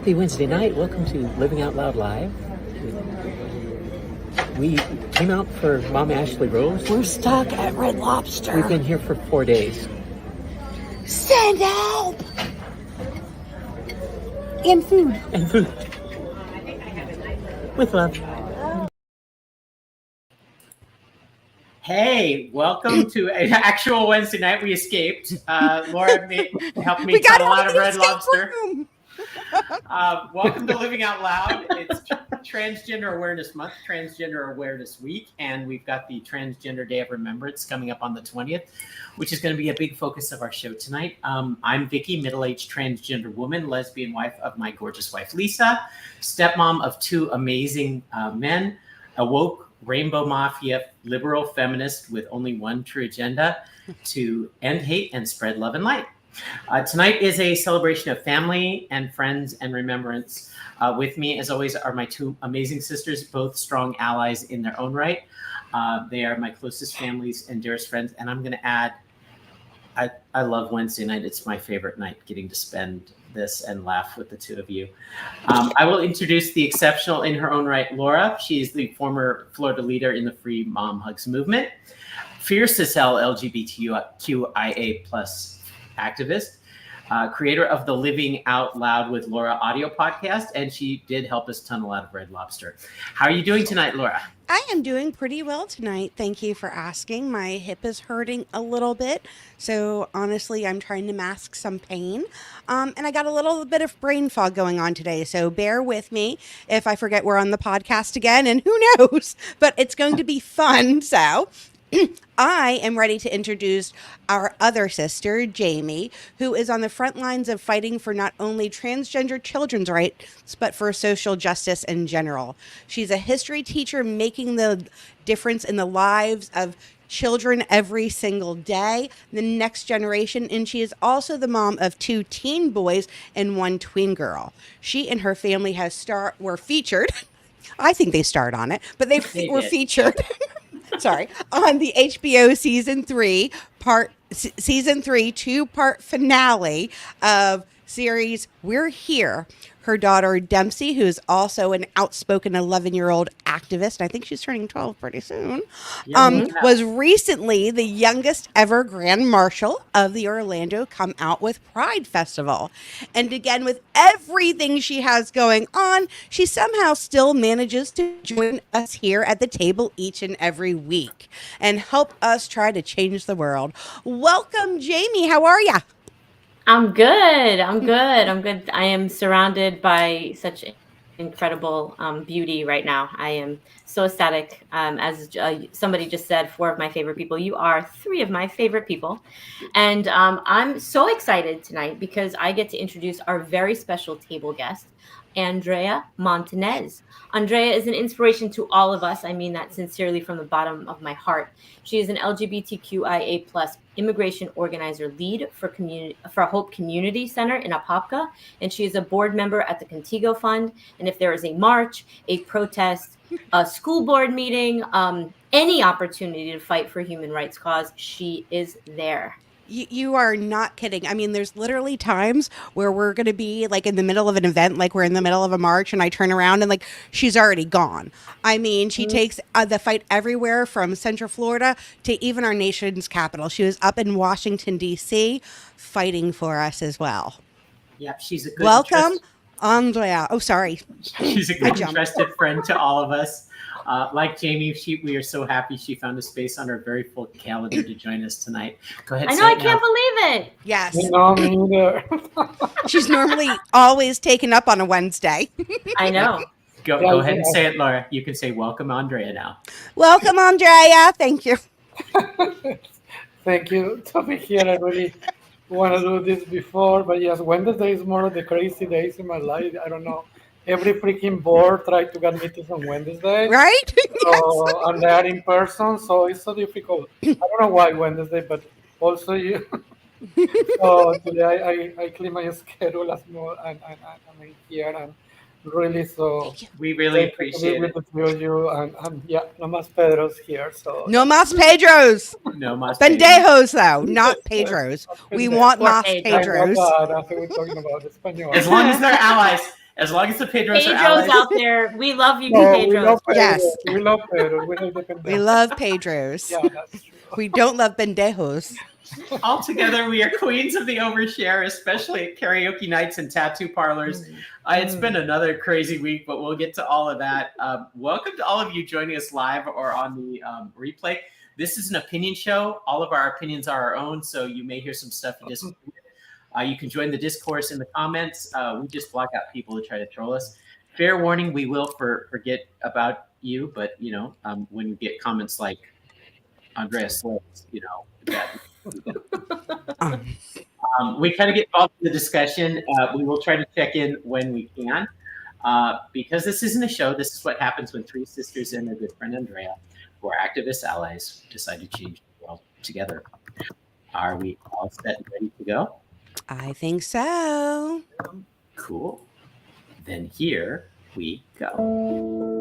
Happy Wednesday night. Welcome to Living Out Loud Live. We came out for Mom Ashley Rose. We're stuck at Red Lobster. We've been here for 4 days. Send help! And food. And food. With love. Hey, welcome to an actual Wednesday night. We escaped. Laura helped me tunnel out of Red Lobster. Welcome to Living Out Loud. It's Transgender Awareness Month, Transgender Awareness Week, and we've got the Transgender Day of Remembrance coming up on the 20th, which is going to be a big focus of our show tonight. I'm Vicki, middle-aged transgender woman, lesbian wife of my gorgeous wife, Lisa, stepmom of two amazing men, a woke Rainbow Mafia liberal feminist with only one true agenda: to end hate and spread love and light. Tonight is a celebration of family and friends and remembrance. With me, as always, are my two amazing sisters, both strong allies in their own right. They are my closest families and dearest friends. And I'm going to add, I love Wednesday night. It's my favorite night, getting to spend this and laugh with the two of you. I will introduce the exceptional in her own right, Laura. She is the former Florida leader in the Free Mom Hugs movement, fierce as hell LGBTQIA plus activist, creator of the Living Out Loud with Laura audio podcast, and she did help us tunnel out of Red Lobster. How are you doing tonight, Laura? I am doing pretty well tonight. Thank you for asking. My hip is hurting a little bit, so honestly, I'm trying to mask some pain. And I got a little bit of brain fog going on today, so bear with me if I forget we're on the podcast again, and who knows, but it's going to be fun, so... I am ready to introduce our other sister, Jaime, who is on the front lines of fighting for not only transgender children's rights, but for social justice in general. She's a history teacher making the difference in the lives of children every single day, the next generation, and she is also the mom of two teen boys and one tween girl. She and her family were featured. I think they starred on it, but they were featured. Sorry, on the HBO season 3 2-part finale of series We're Here. Her daughter Dempsey, who is also an outspoken 11-year-old activist, I think she's turning 12 pretty soon, was recently the youngest ever Grand Marshal of the Orlando Come Out with Pride Festival. And again, with everything she has going on, she somehow still manages to join us here at the table each and every week and help us try to change the world. Welcome, Jaime. How are you? I'm good. I am surrounded by such incredible beauty right now. I am so ecstatic. As somebody just said, 4 of my favorite people. You are 3 of my favorite people. And I'm so excited tonight because I get to introduce our very special table guest, Andrea Montanez. Andrea is an inspiration to all of us. I mean that sincerely from the bottom of my heart. She is an LGBTQIA plus immigration organizer lead for Hope Community Center in Apopka, and she is a board member at the Contigo Fund. And if there is a march, a protest, a school board meeting, any opportunity to fight for human rights cause, she is there. You are not kidding. I mean, there's literally times where we're going to be like in the middle of an event, like we're in the middle of a march, and I turn around and like she's already gone. I mean, she takes the fight everywhere from Central Florida to even our nation's capital. She was up in Washington, D.C. fighting for us as well. Yeah, she's a good welcome, Andrea. Oh, sorry. She's a good and trusted friend to all of us. Like Jaime, we are so happy she found a space on her very full calendar to join us tonight. Go ahead. I know, I can't believe it. Yes. No, me neither. She's normally always taken up on a Wednesday. I know. Go ahead and say it, Laura. You can say welcome, Andrea, now. Welcome, Andrea. Thank you. Thank you to be here. I really want to do this before, but yes, Wednesday is one of the crazy days in my life. I don't know. Every freaking board tried to get meetings on Wednesday. Right? So, yes. And they are in person, so it's so difficult. I don't know why Wednesday, but also you. So today I clean my schedule as more, and I'm here, and really so. We really appreciate it. With you, and yeah, no más Pedro's here. So no más Pedros. No más Pendejos, though, not Pedros. We want más Pedros. That's what we're talking about. Espanol. As long as they're allies. As long as the Pedros are Pedro's allies. out there. We love you, No, we Pedros. love Pedro. Yes. We love Pedro. We love the pendejo. We love Pedros. Yeah, that's true. We don't love pendejos. All together, we are queens of the overshare, especially at karaoke nights and tattoo parlors. It's been another crazy week, but we'll get to all of that. Welcome to all of you joining us live or on the replay. This is an opinion show. All of our opinions are our own, so you may hear some stuff you disagree with. You can join the discourse in the comments. We just block out people who try to troll us. Fair warning, we will forget about you, but when you get comments like Andrea Slaves, that we kind of get involved in the discussion. We will try to check in when we can. Because this isn't a show, this is what happens when three sisters and their good friend Andrea, who are activist allies, decide to change the world together. Are we all set and ready to go? I think so. Cool. Then here we go.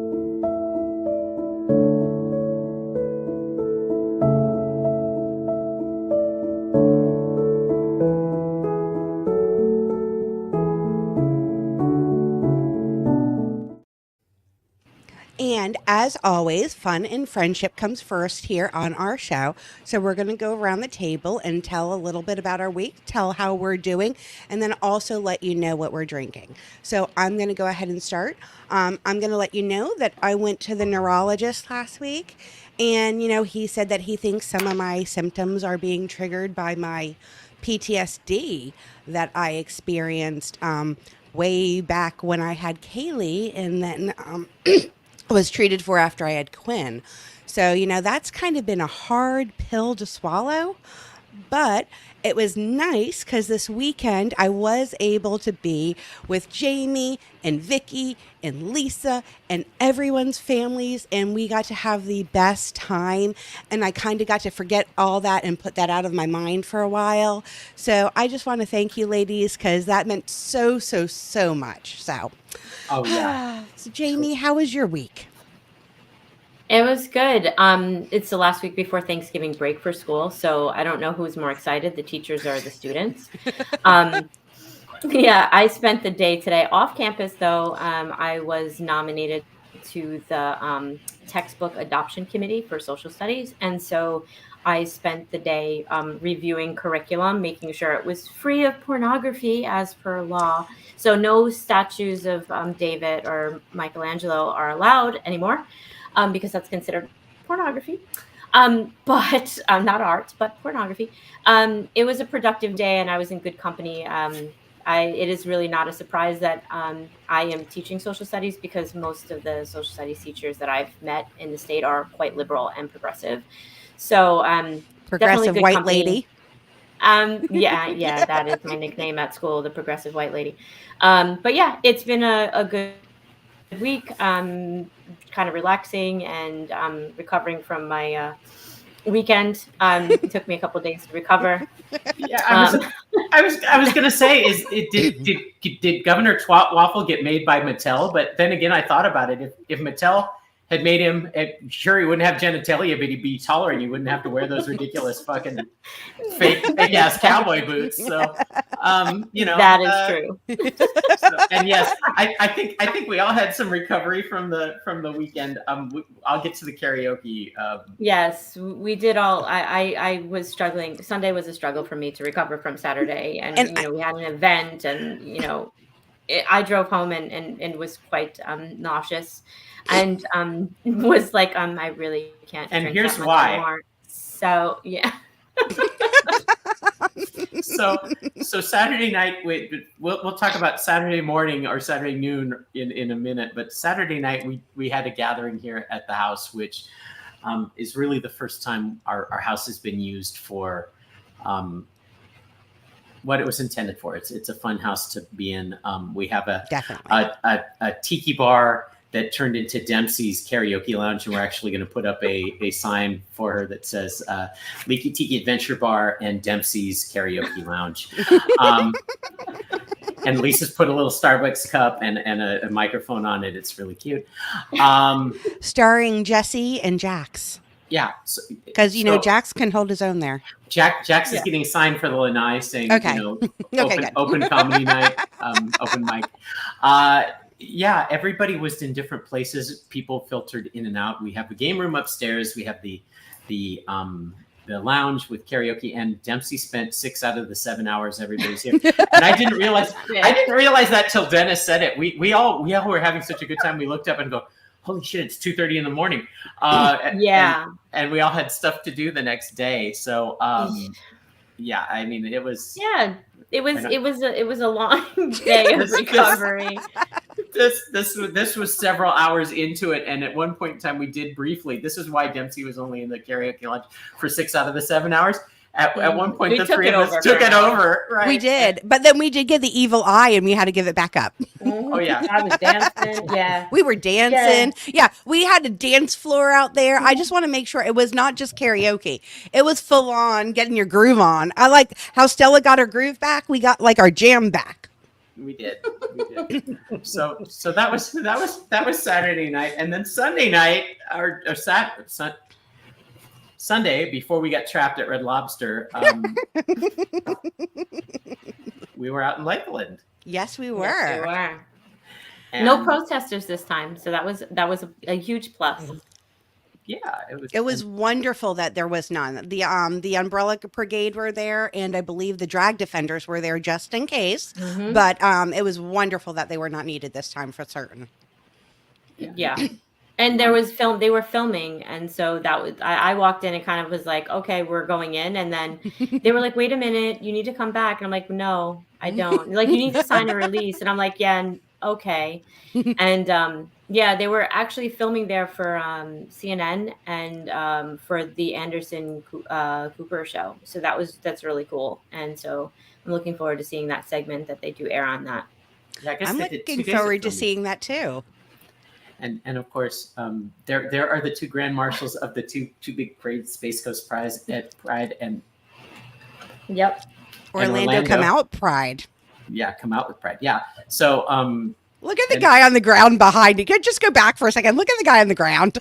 And as always, fun and friendship comes first here on our show. So we're going to go around the table and tell a little bit about our week, tell how we're doing, and then also let you know what we're drinking. So I'm going to go ahead and start. I'm going to let you know that I went to the neurologist last week, and, he said that he thinks some of my symptoms are being triggered by my PTSD that I experienced way back when I had Kaylee, and then was treated for after I had Quinn. So, that's kind of been a hard pill to swallow, but it was nice because this weekend I was able to be with Jaime and Vicki and Lisa and everyone's families, and we got to have the best time, and I kind of got to forget all that and put that out of my mind for a while. So I just want to thank you ladies because that meant so, so, so much. So, so Jaime, how was your week? It was good. It's the last week before Thanksgiving break for school, so I don't know who's more excited, the teachers or the students. Yeah, I spent the day today off campus, though. I was nominated to the textbook adoption committee for social studies, and so I spent the day reviewing curriculum, making sure it was free of pornography as per law. So no statues of David or Michelangelo are allowed anymore. Because that's considered pornography, but not art, but pornography. It was a productive day, and I was in good company. It is really not a surprise that I am teaching social studies because most of the social studies teachers that I've met in the state are quite liberal and progressive. So Progressive white lady. Yeah, that is my nickname at school, the progressive white lady. But yeah, it's been a good week. Kind of relaxing and recovering from my weekend. It took me a couple of days to recover. Yeah, I was gonna say, did Governor Waffle get made by Mattel? But then again, I thought about it. If Mattel had made him, sure, he wouldn't have genitalia, but he'd be taller, and you wouldn't have to wear those ridiculous fucking fake ass cowboy boots. So, that is true. And yes, I think we all had some recovery from the weekend. I'll get to the karaoke. Yes, we did all. I was struggling. Sunday was a struggle for me to recover from Saturday, and we had an event, and I drove home and was quite nauseous. And was like, I really can't. And drink here's that much why. Anymore. So yeah. So Saturday night, we'll talk about Saturday morning or Saturday noon in a minute. But Saturday night we had a gathering here at the house, which is really the first time our house has been used for what it was intended for. It's a fun house to be in. We have a tiki bar that turned into Dempsey's karaoke lounge, and we're actually going to put up a sign for her that says Leaky Tiki Adventure Bar and Dempsey's Karaoke Lounge. And Lisa's put a little Starbucks cup and a microphone on it. It's really cute. Starring Jesse and Jax. Yeah. Because, Jax can hold his own there. Jax is getting signed for the Lanai saying, Okay. Open comedy night, open mic. Yeah, everybody was in different places. People filtered in and out. We have the game room upstairs. We have the lounge with karaoke, and Dempsey spent 6 out of the 7 hours everybody's here. And I didn't realize that till Dennis said it. We all were having such a good time. We looked up and go, holy shit, it's 2:30 in the morning. And we all had stuff to do the next day. So yeah, I mean, it was it was a long day of recovery. This was several hours into it, and at one point in time we did briefly. This is why Dempsey was only in the karaoke lounge for 6 out of the 7 hours. At one point, the three of us took it over. Right? We did, but then we did get the evil eye, and we had to give it back up. Oh yeah, I was dancing. Yeah, we were dancing. Yeah, we had a dance floor out there. I just want to make sure it was not just karaoke; it was full on getting your groove on. I like how Stella got her groove back. We got like our jam back. We did. So that was Saturday night, and then Sunday night, Sunday, before we got trapped at Red Lobster, we were out in Lakeland. Yes, we were. Yes, we were. And no protesters this time, so that was a huge plus. Yeah, it was wonderful that there was none. The Umbrella Brigade were there, and I believe the Drag Defenders were there just in case. Mm-hmm. But it was wonderful that they were not needed this time for certain. Yeah. And they were filming, and so that was I walked in and kind of was like, okay, we're going in, and then they were like, wait a minute, you need to come back, and I'm like, no, I don't. Like, you need to sign a release, and I'm like, yeah, okay. And they were actually filming there for CNN and for the Anderson Cooper show, so that's really cool, and so I'm looking forward to seeing that segment that they do air on that. I guess I'm looking forward to seeing that too. And of course, there are the two grand marshals of the two big parades, Space Coast Pride and Orlando come out Pride. Yeah, come out with Pride. Yeah. So look at the guy on the ground behind you. Just go back for a second. Look at the guy on the ground.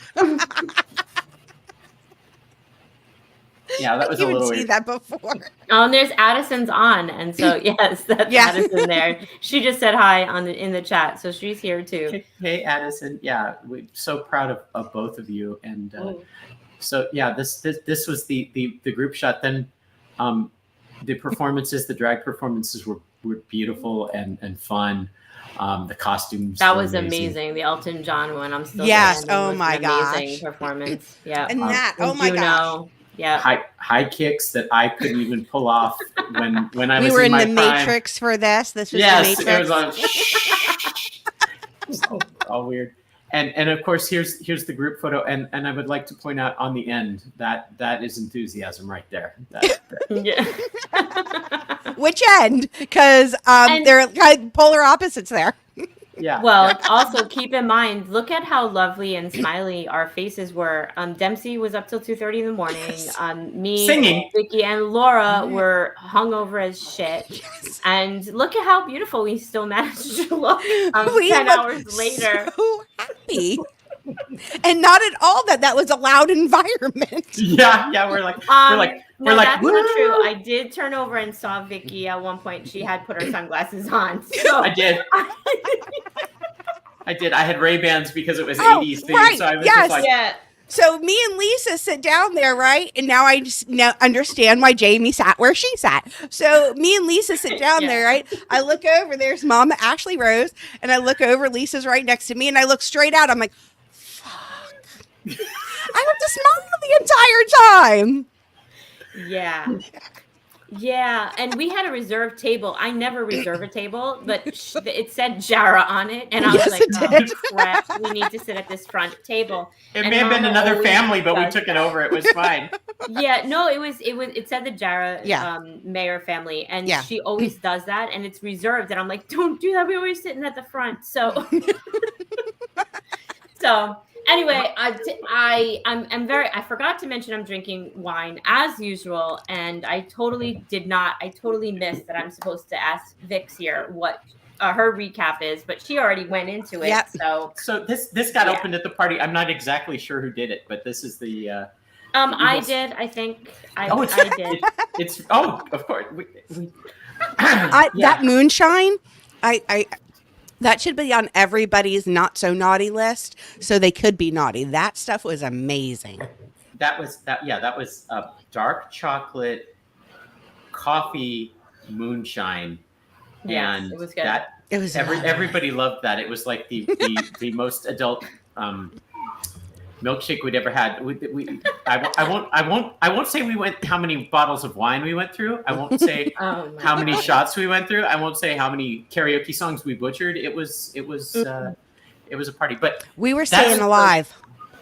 Yeah, that was a little weird. You've seen that before. Oh, and there's Addison's on, and so yes, that's Addison there. She just said hi in the chat, so she's here too. Hey, Addison. Yeah, we're so proud of both of you, and so yeah, this was the group shot. Then the performances, the drag performances were beautiful and fun. The costumes that was amazing. The Elton John one, I'm still oh my gosh, amazing performance. Yeah, and that my gosh. Yeah, high kicks that I couldn't even pull off when I was. We were in my the prime. Matrix for this. This was yes, the Matrix. It was all weird. And of course, here's the group photo, and I would like to point out on the end that is enthusiasm right there. Yeah. Which end? Because they're like polar opposites there. Yeah. Well, also keep in mind, look at how lovely and smiley our faces were. Dempsey was up till 2:30 in the morning. Yes. Me, singing. Vicki, and Laura were hungover as shit. Yes. And look at how beautiful we still managed to look. We 10 hours later, so happy. And not at all that was a loud environment. Yeah, we're like no, that's not true. I did turn over and saw Vicki at one point. She had put her sunglasses on. So I did. I had Ray-Bans because it was 80s theme. Right. So I was yes. just like, yeah. So me and Lisa sit down there, right? And now I just understand why Jamie sat where she sat. So me and Lisa sit down there, right? I look over, there's Mama Ashley Rose, and I look over, Lisa's right next to me, and I look straight out. I'm like, fuck. I have to smile the entire time. Yeah, and we had a reserved table. I never reserve a table, but it said Jara on it, and I was like, "Oh crap, we need to sit at this front table." It may have been another family, but we took it over. It was fine. Yeah, no, it said the Jara Mayer family, and she always does that, and it's reserved. And I'm like, "Don't do that. We always sitting at the front." So, anyway, I forgot to mention I'm drinking wine as usual, and I totally missed that I'm supposed to ask Vix here what her recap is, but she already went into it. Yep. So this got opened at the party. I'm not exactly sure who did it, but this is the I did. I think I did. It's of course. That moonshine, I that should be on everybody's not so naughty list, so they could be naughty. That stuff was amazing. That was a dark chocolate coffee moonshine, Yes, and it was good. It was everybody loved that. It was like the most adult milkshake we'd ever had. I won't say we went how many bottles of wine we went through. I won't say how many shots we went through. I won't say how many karaoke songs we butchered. It was a party. But we were staying alive.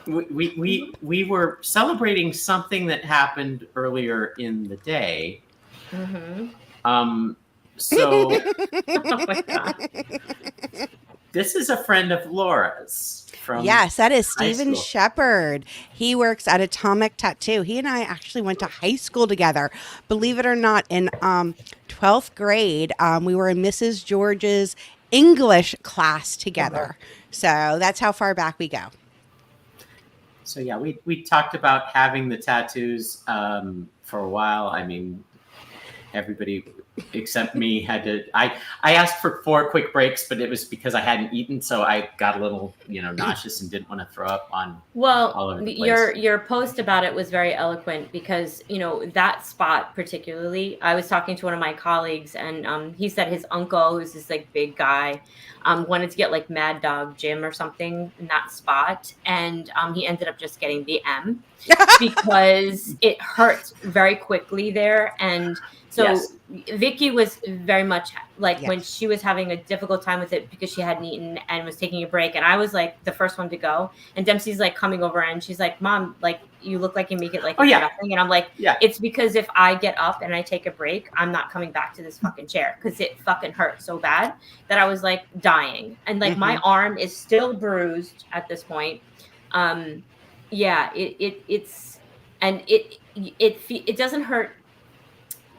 We were celebrating something that happened earlier in the day. Mm-hmm. So Oh my God. this is a friend of Laura's from Yes, that is high Steven school. Shepard. He works at Atomic Tattoo. He and I actually went to high school together. Believe it or not, in 12th grade, we were in Mrs. George's English class together. So that's how far back we go. So yeah, we talked about having the tattoos for a while. I mean, everybody except me had to. I asked for 4 quick breaks, but it was because I hadn't eaten, so I got a little nauseous and didn't want to throw up on. all over the place. Your post about it was very eloquent because that spot particularly. I was talking to one of my colleagues, and he said his uncle, who's this like big guy, wanted to get like Mad Dog Gym or something in that spot, and he ended up just getting the M because it hurt very quickly there. And so Yes. Vicki was very much like Yes. when she was having a difficult time with it because she hadn't eaten and was taking a break, and I was like the first one to go, and Dempsey's like coming over and she's like, "Mom, like you look like you make it like Oh, yeah. nothing," and I'm like, Yeah. it's because if I get up and I take a break, I'm not coming back to this fucking chair because it fucking hurt so bad that I was like dying, and like my arm is still bruised at this point. Yeah, it's and it doesn't hurt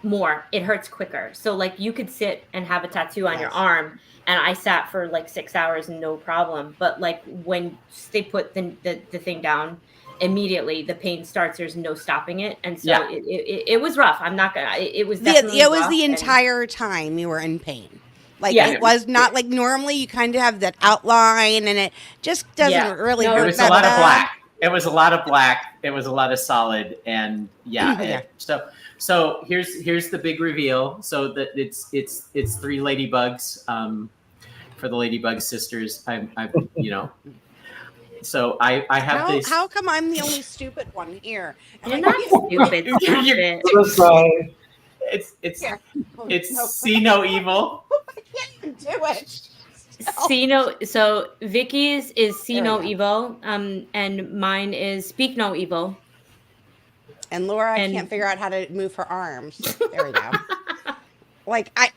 more, it hurts quicker. So like you could sit and have a tattoo on your arm, and I sat for like 6 hours no problem, but like when they put the thing down, immediately the pain starts, there's no stopping it, and so Yeah. it was rough. I'm not gonna, it was definitely It was rough, the and- entire time you were in pain. Like Yeah. it was not like normally you kind of have that outline and it just doesn't really No, hurt It was that a lot of bad. black. It was a lot of black. It was a lot of solid, and Yeah. So here's the big reveal. So that it's 3 ladybugs for the Ladybug sisters. I So I have this. How come I'm the only stupid one here? You're not stupid. Stop You're- it. I'm sorry. It's see no evil. I can't do it. See no. So Vicky's is see There we no go. evil. And mine is speak no evil. And Laura And- can't figure out how to move her arms. There we go.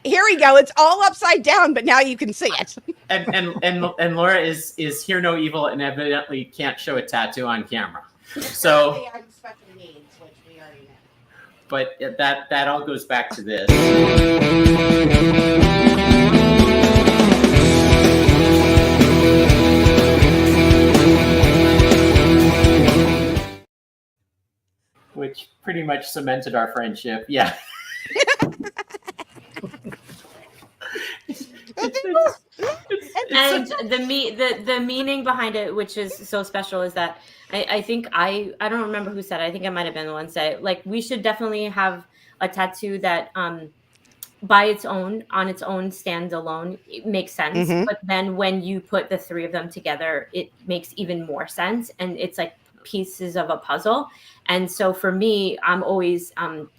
Here we go. It's all upside down, but now you can see it. And Laura is hear no evil and evidently can't show a tattoo on camera. So, I'm special needs, which we already know. but that all goes back to this. Which pretty much cemented our friendship. Yeah. And the meaning behind it, which is so special, is that I think I don't remember who said it. I think I might have been the one say, like, we should definitely have a tattoo that by its own, on its own, stands alone. It makes sense. Mhm. But then when you put the 3 of them together, it makes even more sense. And it's like pieces of a puzzle. And so for me, I'm always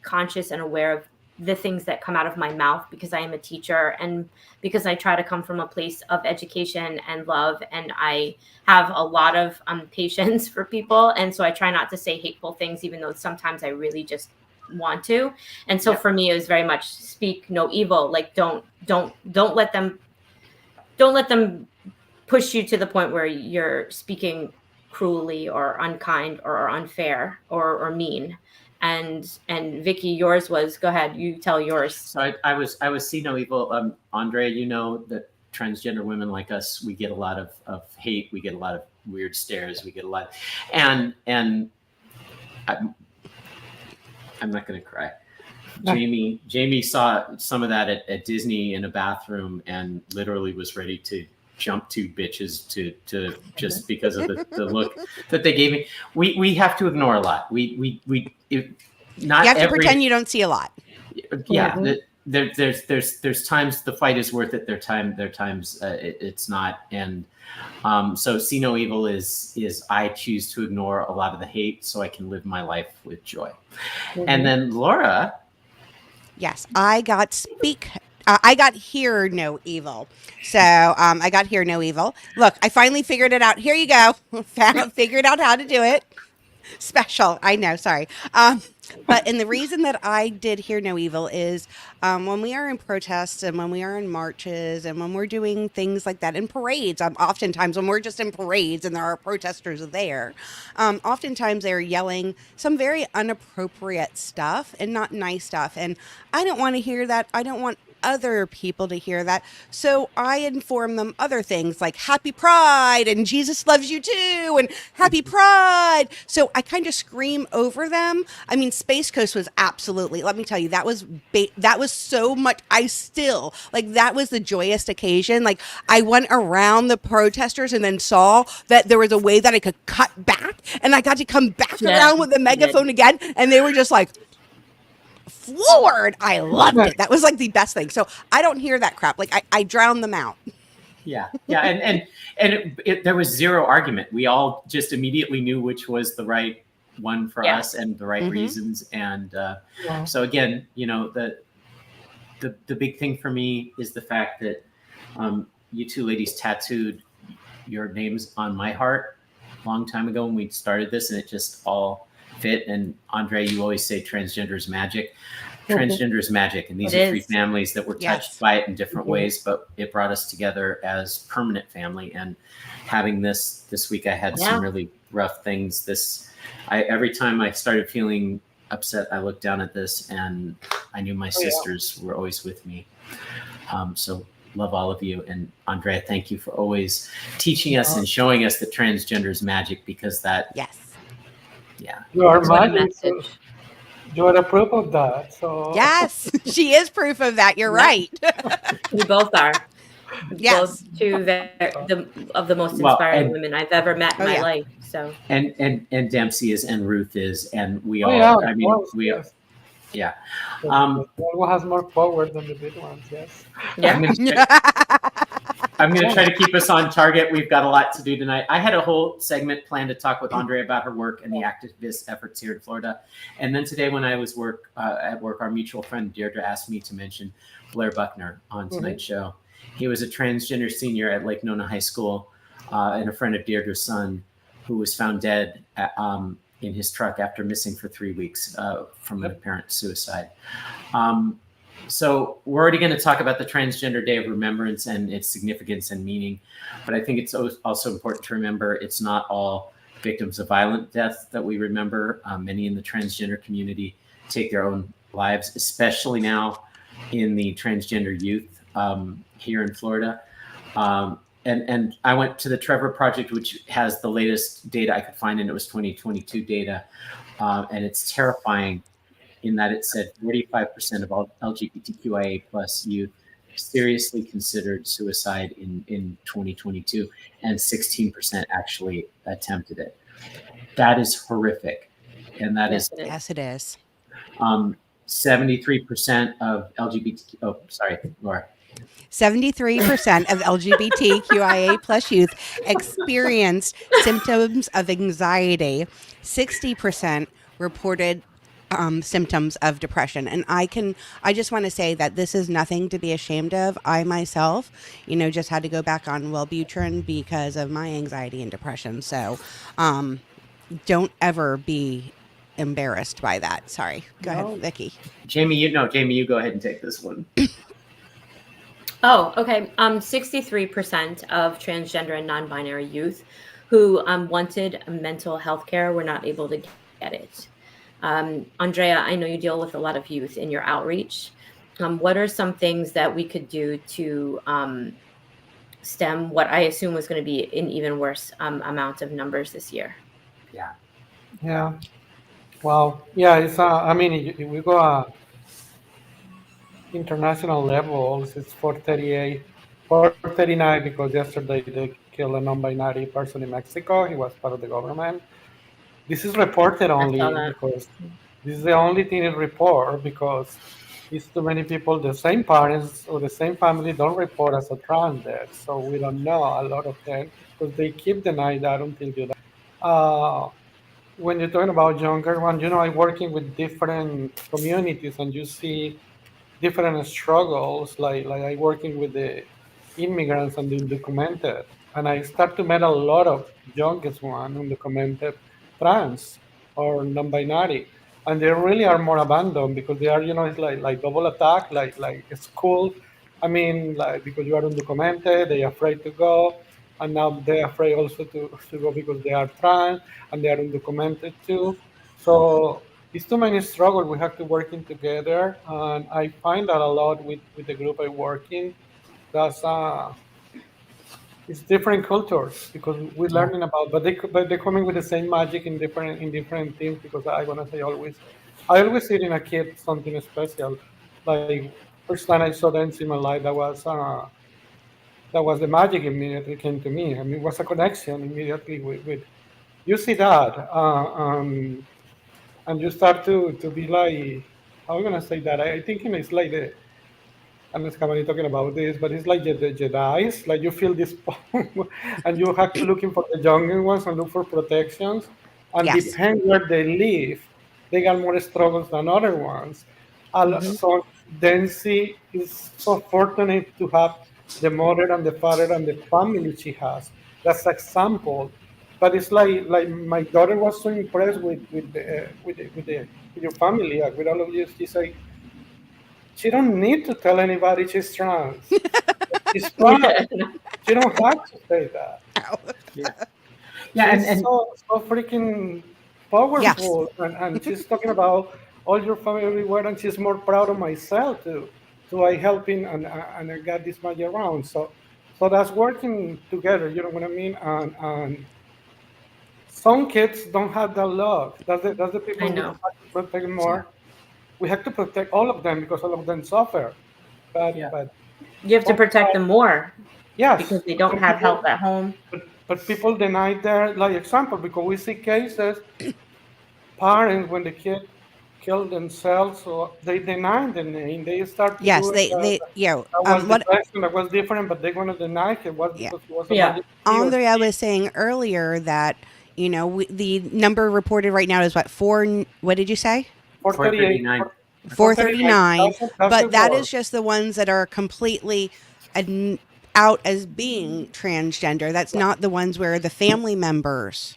conscious and aware of the things that come out of my mouth because I am a teacher and because I try to come from a place of education and love. And I have a lot of patience for people. And so I try not to say hateful things, even though sometimes I really just want to. And so for me, it was very much speak no evil. Like, don't let them push you to the point where you're speaking cruelly or unkind or unfair or mean. And Vicki, yours was, go ahead, you tell yours. So I was see no evil. Andrea, you know that transgender women like us, we get a lot of hate. We get a lot of weird stares. We get a lot, and I'm not going to cry. Jamie saw some of that at Disney in a bathroom and literally was ready to jump two bitches to just because of the look that they gave me. We have to ignore a lot. We not You have to every, pretend you don't see a lot. Yeah. There's times the fight is worth it. There times it's not. And so see no evil is I choose to ignore a lot of the hate so I can live my life with joy. And then Laura. Yes, I got hear no evil. So I got hear no evil. Look, I finally figured it out. Here you go. Figured out how to do it. Special. I know. Sorry. And the reason that I did hear no evil is when we are in protests and when we are in marches and when we're doing things like that in parades, oftentimes when we're just in parades and there are protesters there, oftentimes they're yelling some very inappropriate stuff and not nice stuff. And I don't want to hear that. I don't want other people to hear that. So I inform them other things like Happy Pride and Jesus loves you too and Happy Pride. So I kind of scream over them. I mean, Space Coast was absolutely, let me tell you, that was so much. That was the joyous occasion. Like I went around the protesters and then saw that there was a way that I could cut back and I got to come back around with the megaphone again. And they were just like, floored. I loved it. That was like the best thing. So I don't hear that crap. Like I drown them out. Yeah. And there was zero argument. We all just immediately knew which was the right one for us and the right reasons. And so again, the big thing for me is the fact that you two ladies tattooed your names on my heart a long time ago when we started this, and it just all fit. And Andrea, you always say transgender is magic. Transgender is magic, and these are three families that were touched by it in different ways, but it brought us together as permanent family. And having this week, I had some really rough things. Every time I started feeling upset, I looked down at this, and I knew my sisters were always with me. So love all of you, and Andrea, thank you for always teaching us and showing us that transgender is magic, because that you are What a magic. message. You are a proof of that. So Yes, she is proof of that. You're right. We both are. Yes. Both two of the most inspiring women I've ever met in my life. So and Dempsey is, and Ruth is, and we all. yeah, I mean, course, we yes. yeah. The small one has more power than the big ones. Yes. yeah. I'm going to try to keep us on target. We've got a lot to do tonight. I had a whole segment planned to talk with Andrea about her work and the activist efforts here in Florida. And then today when I was at work, our mutual friend Deirdre asked me to mention Blair Buckner on tonight's show. He was a transgender senior at Lake Nona High School and a friend of Deirdre's son, who was found dead in his truck after missing for 3 weeks from an apparent suicide. So we're already going to talk about the Transgender Day of Remembrance and its significance and meaning. But I think it's also important to remember it's not all victims of violent death that we remember. Many in the transgender community take their own lives, especially now in the transgender youth here in Florida. And I went to the Trevor Project, which has the latest data I could find, and it was 2022 data. And it's terrifying in that it said 45% of all LGBTQIA plus youth seriously considered suicide in 2022, and 16% actually attempted it. That is horrific. And that is Yes, it is. 73% of Laura. 73% of LGBTQIA plus youth experienced symptoms of anxiety. 60% reported symptoms of depression. And I just want to say that this is nothing to be ashamed of. I myself, just had to go back on Wellbutrin because of my anxiety and depression. So don't ever be embarrassed by that. Sorry. Go ahead, Vicki. Jamie, you go ahead and take this one. Oh, okay. 63% of transgender and non-binary youth who wanted mental health care were not able to get it. Andrea, I know you deal with a lot of youth in your outreach. What are some things that we could do to stem what I assume was going to be an even worse amount of numbers this year? Yeah. Wow. Yeah, it's I mean, if we go international levels, it's 438, 439 because yesterday they killed a non-binary person in Mexico. He was part of the government. This is reported I saw only that. because this is the only thing it report because it's too many people, the same parents or the same family don't report as a trans death. So we don't know a lot of them because they keep denying that until you die. Uh, when you're talking about younger ones, I'm working with different communities and you see different struggles, like I working with the immigrants and the undocumented, and I start to meet a lot of youngest one undocumented trans or non-binary, and they really are more abandoned because they are, it's like double attack, like a school. I mean, like because you are undocumented, they are afraid to go, and now they're afraid also to go because they are trans and they are undocumented too. So it's too many struggles. We have to working together, and I find that a lot with the group I work in. That's it's different cultures because we're Yeah. learning about, but they're coming with the same magic in different things. Because I wanna say always, I always see it in a kid something special. Like first time I saw dance in my life, that was the magic immediately came to me. I mean, it was a connection immediately with you see that. And you start to be like, how am I gonna say that? I think it's like I'm not talking about this, but it's like the Jedi's. Like you feel this, and you have to looking for the younger ones and look for protections, and Yes. depend where they live, they got more struggles than other ones. Hmm. So Dancy is so fortunate to have the mother and the father and the family she has. That's example. But it's like my daughter was so impressed with your family, with all of you. She's like, she don't need to tell anybody she's trans. She's trans. Yeah. She don't have to say that. Yeah. Yeah. She's And so freaking Yes. powerful, and she's talking about all your family everywhere, and she's more proud of myself too. So I helping and I got this magic around. So that's working together. You know what I mean? And some kids don't have that love. That's the I people we know. have to protect Yeah. more. We have to protect all of them because all of them suffer. But yeah. but You have to some protect them more yes, because they but don't some have people help at home. but people deny their like example because we see cases parents when the kid killed themselves so they deny the name. They start to Yes. do it They, that was what, depression, that was different, but they're gonna deny it was yeah. because it was a Yeah. magic he or Andrea she was saying earlier that, the number reported right now is what, what did you say? 438 439. 439 439, that's the but that word. is just the ones that are completely ad- out as being transgender. That's not the ones where the family members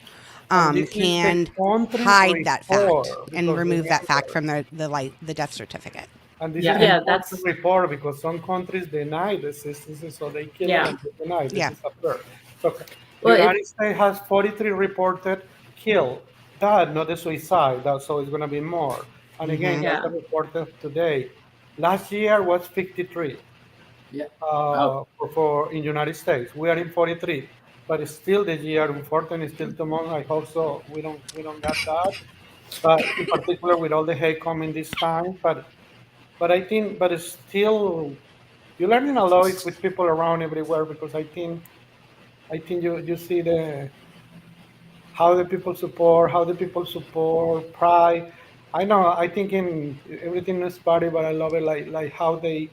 And this is the can country hide that fact report and because remove that fact remember. from the death certificate. And this Yeah. is the And Yeah, country that's report because some countries deny the existence, so they kill it yeah. and they deny this Yeah. is a birth. So Well, it United States has 43 reported killed. That not the suicide. That so it's gonna be more. And again, Hmm. that's the yeah. reported today. Last year was 53 yeah. Oh, for in United States. We are in 43, but it's still the year. Unfortunately, still too long. I hope so. We don't got that. But in particular, with all the hate coming this time, but I think, but it's still you're learning a lot with people around everywhere because I think you see the how the people support pride. I know I think in everything is party, but I love it like how they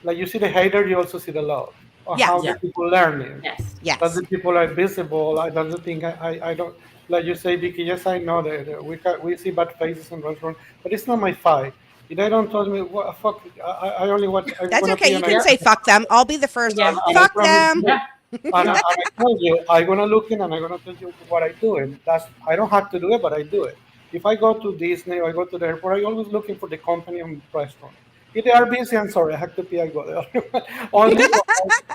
like you see the hater, you also see the love or how Yes. yeah. the people learning. yes. That the Yes. people are visible. I don't think I don't like you say, Vicky. Yes, I know that we see bad faces in restaurant, but it's not my fight. If they don't tell me what fuck, I only want I That's want to okay. be You an can Yep. say fuck them. I'll be the first. Yeah. and I Fuck promise them. you, Yeah. Yeah. and I tell you, I'm gonna look in and I'm gonna tell you what I do, and that's I don't have to do it, but I do it. If I go to Disney or I go to the airport, I always looking for the company and restaurant. If they are busy, I'm sorry, I have to pee. I go there. Only for,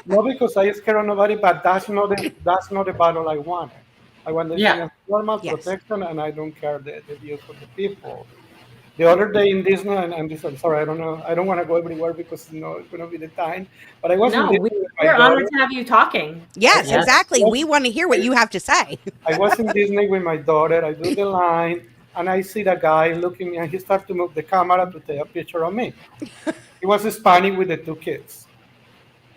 not because I scare of nobody, but that's not the battle I want. I want the Yeah. thing as normal Yes. protection, and I don't care the views of the people. The other day in Disney, and this, I'm sorry, I don't know, I don't want to go everywhere because it's going to be the time. But I was in No, Disney with my we're honored daughter. to have you talking. I, Yes, I, Yes. exactly. We want to hear what I, you have to say. I was in Disney with my daughter. I do the line. and I see the guy looking at me, and he starts to move the camera to take a picture of me. He was Hispanic with the 2 kids.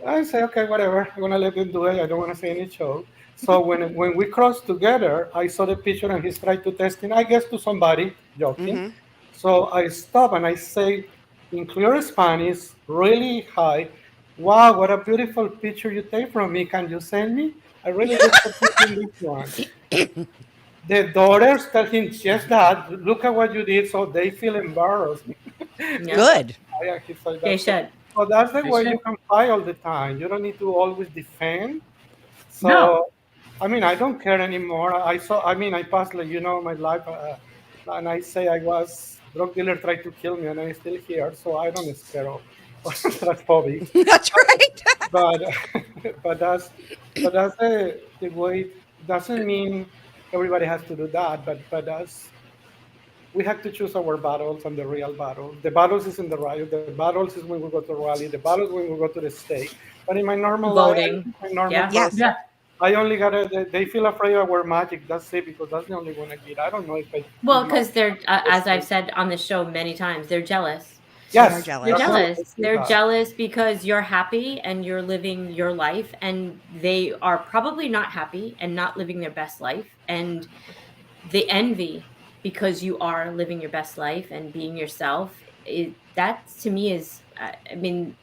I say, okay, whatever. I'm gonna let him do it. I don't want to say any joke. So when we crossed together, I saw the picture, and he's trying to test it, I guess, to somebody, joking. Mm-hmm. So I stop and I say, in clear Spanish, really high, wow, what a beautiful picture you take from me. Can you send me? I really wish to put in this one. The daughters tell him, yes, dad, look at what you did, so they feel embarrassed. Yeah. Good. Yeah, he said They that. should. So that's the They way should. you can fight all the time. You don't need to always defend. So, No. I mean, I don't care anymore. I passed, like, my life, and I say I was drug dealer tried to kill me, and I'm still here. So I don't scare of transphobic. That's right. But, but that's the way. Doesn't mean everybody has to do that. But that's we have to choose our battles and the real battles. The battles is in the riot. The battles is when we go to rally. The battles when we go to the stake. But in my normal Voting. life, my normal Yeah. Yes. person, Yeah. I only they feel afraid I wear magic. That's it, because that's the only one I get. I don't know if I. Well, because they're, as I've said on the show many times, they're jealous. They are Yes, jealous. They're that's what I jealous. see They're that. jealous because you're happy and you're living your life, and they are probably not happy and not living their best life. And they envy because you are living your best life and being yourself. That to me is, I mean,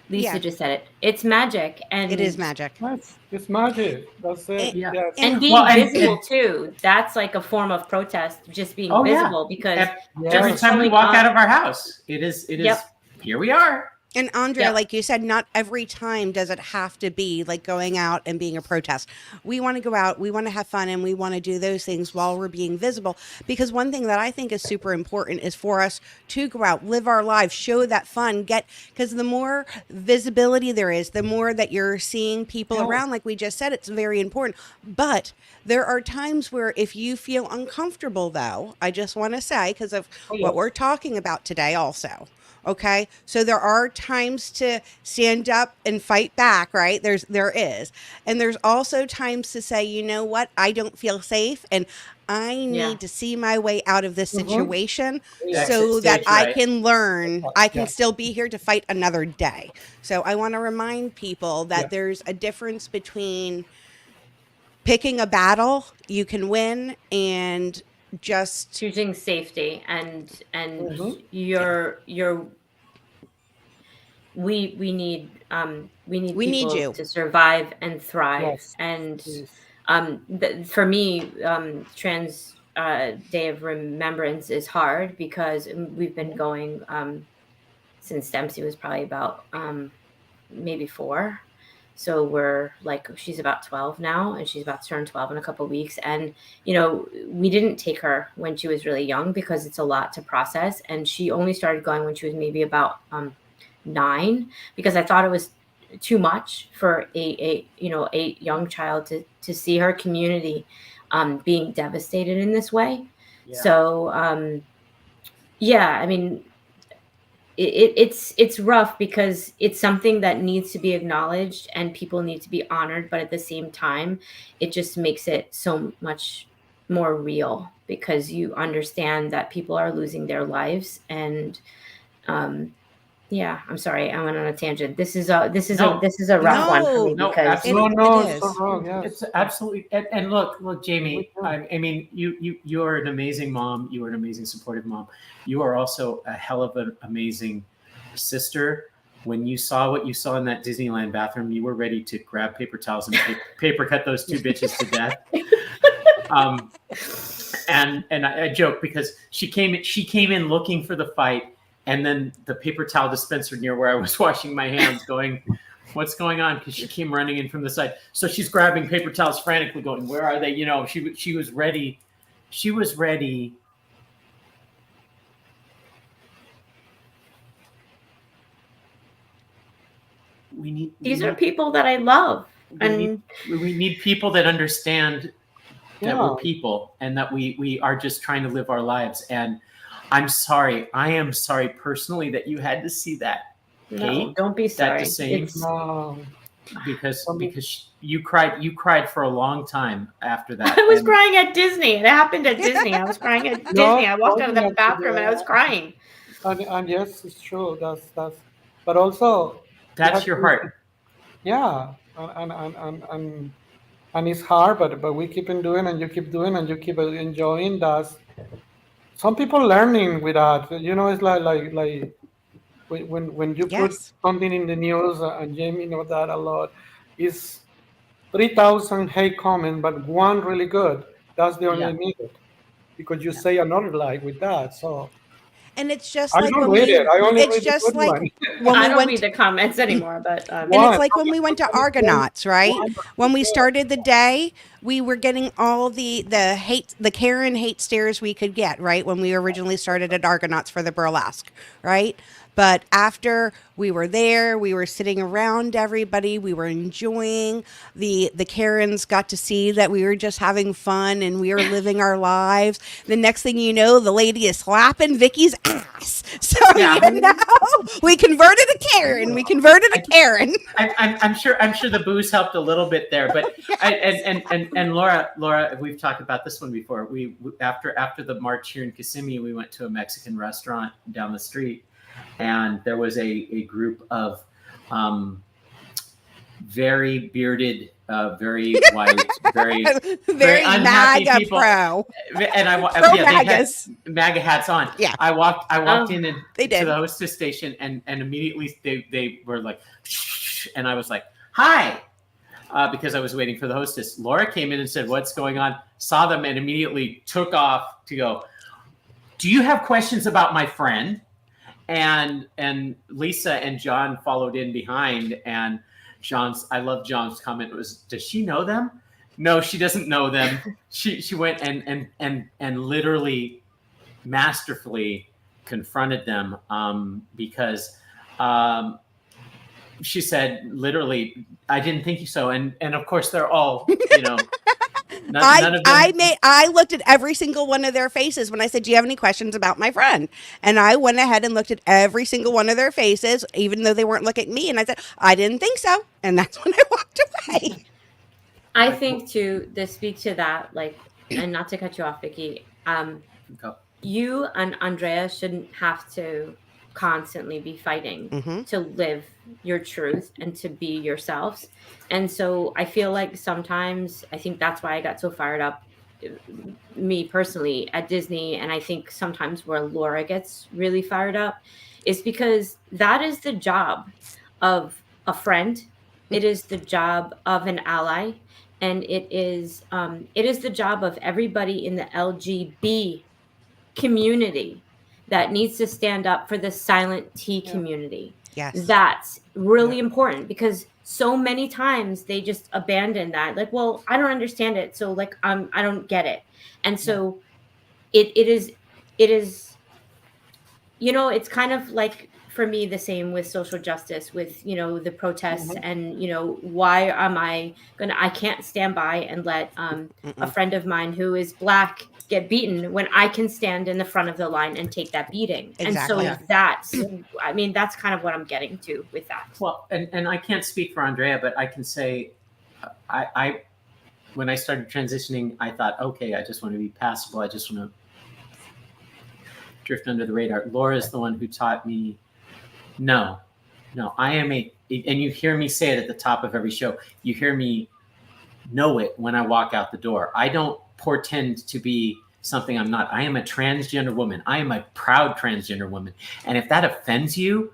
Lisa Yeah. just said it. It's magic, and It is magic. Yes, it's magic. That's it. Yeah. Yes. and being Well, and- visible too. That's like a form of protest, just being Oh, yeah. visible, because Every Yes. time we showing walk up- out of our house, it is. Yep. Here we are. And Andrea, Yeah. like you said, not every time does it have to be like going out and being a protest. We want to go out, we want to have fun, and we want to do those things while we're being visible. Because one thing that I think is super important is for us to go out, live our lives, show that fun, because the more visibility there is, the more that you're seeing people Yes. around, like we just said, it's very important. But there are times where if you feel uncomfortable, though, I just want to say, because of Oh, yes. what we're talking about today also. Okay. So there are times to stand up and fight back, right? There is. And there's also times to say, you know what? I don't feel safe and I need Yeah. to see my way out of this situation Yeah. so Exit that stage I right. can learn, I can Yeah. still be here to fight another day. So I want to remind people that Yeah. there's a difference between picking a battle you can win and just choosing safety, and Mhm. you're we need We need people you. to survive and thrive. Yes. And Yes. for me, Trans Day of Remembrance is hard because we've been going since Dempsey was probably about maybe 4. So we're like, she's about 12 now, and she's about to turn 12 in a couple of weeks. And, we didn't take her when she was really young because it's a lot to process. And she only started going when she was maybe about 9, because I thought it was too much for a young child to see her community being devastated in this way. Yeah. So, yeah, I mean, it's rough because it's something that needs to be acknowledged and people need to be honored, but at the same time, it just makes it so much more real because you understand that people are losing their lives. And yeah, I'm sorry, I went on a tangent. This is a rough one for me No, because It- No, it it's so is. wrong. Yes. It's absolutely, and look, Jamie. I mean, you're an amazing mom. You are an amazing, supportive mom. You are also a hell of an amazing sister. When you saw what you saw in that Disneyland bathroom, you were ready to grab paper towels and paper cut those 2 bitches to death. And I joke because she came in looking for the fight, and then the paper towel dispenser near where I was washing my hands, going, "What's going on?" Because she came running in from the side. So she's grabbing paper towels frantically, going, "Where are they?" She was ready. She was ready. these are people that I love. And we need people that understand that Yeah. we're people and that we are just trying to live our lives. And I am sorry personally that you had to see that. no, Kate, don't be that sorry. the same. It's, No. because you cried for a long time after that. I was And crying at Disney. It happened at Disney. I was crying at Disney. I walked out of the bathroom and I was crying. And yes, it's true. That's. But also, you that's have your to- heart. Yeah, and it's hard, but we keep on doing, and you keep doing, and you keep enjoying. That's some people learning with that. You know, it's like when you put Yes. something in the news, and Jamie know that a lot, is 3,000 hate comments, but one really good. That's the only Yeah. needed, because you say another lie with that. So And it's just I like don't when read we, it. I only it's read the just good like one. when I we don't went, read the comments anymore, but and One. it's like when we went to Argonauts, right? When we started the day, we were getting all the Karen hate stares we could get, right? When we originally started at Argonauts for the burlesque, right? But after we were there, we were sitting around everybody, we were enjoying the Karens got to see that we were just having fun and we were living our lives. The next thing you know, the lady is slapping Vicky's ass. So Yeah. you know, we converted a Karen. We converted a Karen. I'm sure the booze helped a little bit there, but and Laura, we've talked about this one before. We after the march here in Kissimmee, we went to a Mexican restaurant down the street, and there was a group of very bearded, very white, very unhappy MAGA people. pro. And Pro they had MAGAs. MAGA hats on. Yeah. I walked in They did. to the hostess station, and immediately they were like, shh, and I was like, hi, because I was waiting for the hostess. Laura came in and said, what's going on? Saw them and immediately took off to go, do you have questions about my friend? And Lisa and John followed in behind, and I love John's comment was, does she know them? No, she doesn't know them. She went and literally masterfully confronted them because she said literally, I didn't think so. And of course they're all, you know, none of them. I looked at every single one of their faces when I said, do you have any questions about my friend? And I went ahead and looked at every single one of their faces, even though they weren't looking at me. And I said, I didn't think so. And that's when I walked away. I think to speak to that, like, and not to cut you off, Vicki, Go. you and Andrea shouldn't have to constantly be fighting to live your truth and to be yourselves. And so I feel like sometimes, I think that's why I got so fired up, me personally, at Disney. And I think sometimes where Laura gets really fired up is because that is the job of a friend. It is the job of an ally. And it is the job of everybody in the LGB community that needs to stand up for the silent T community. Yes. That's really important, because so many times they just abandon that. Like, well, I don't understand it. So like, I don't get it. And so it is, you know, it's kind of like, for me, the same with social justice, with, you know, the protests and, you know, why am I can't stand by and let a friend of mine who is Black get beaten when I can stand in the front of the line and take that beating. Exactly. And so that's, I mean, that's kind of what I'm getting to with that. Well, and I can't speak for Andrea, but I can say, I when I started transitioning, I thought, okay, I just want to be passable. I just want to drift under the radar. Laura is the one who taught me, no, I am and you hear me say it at the top of every show. You hear me know it when I walk out the door. I don't portend to be something I'm not. I am a transgender woman. I am a proud transgender woman. And if that offends you,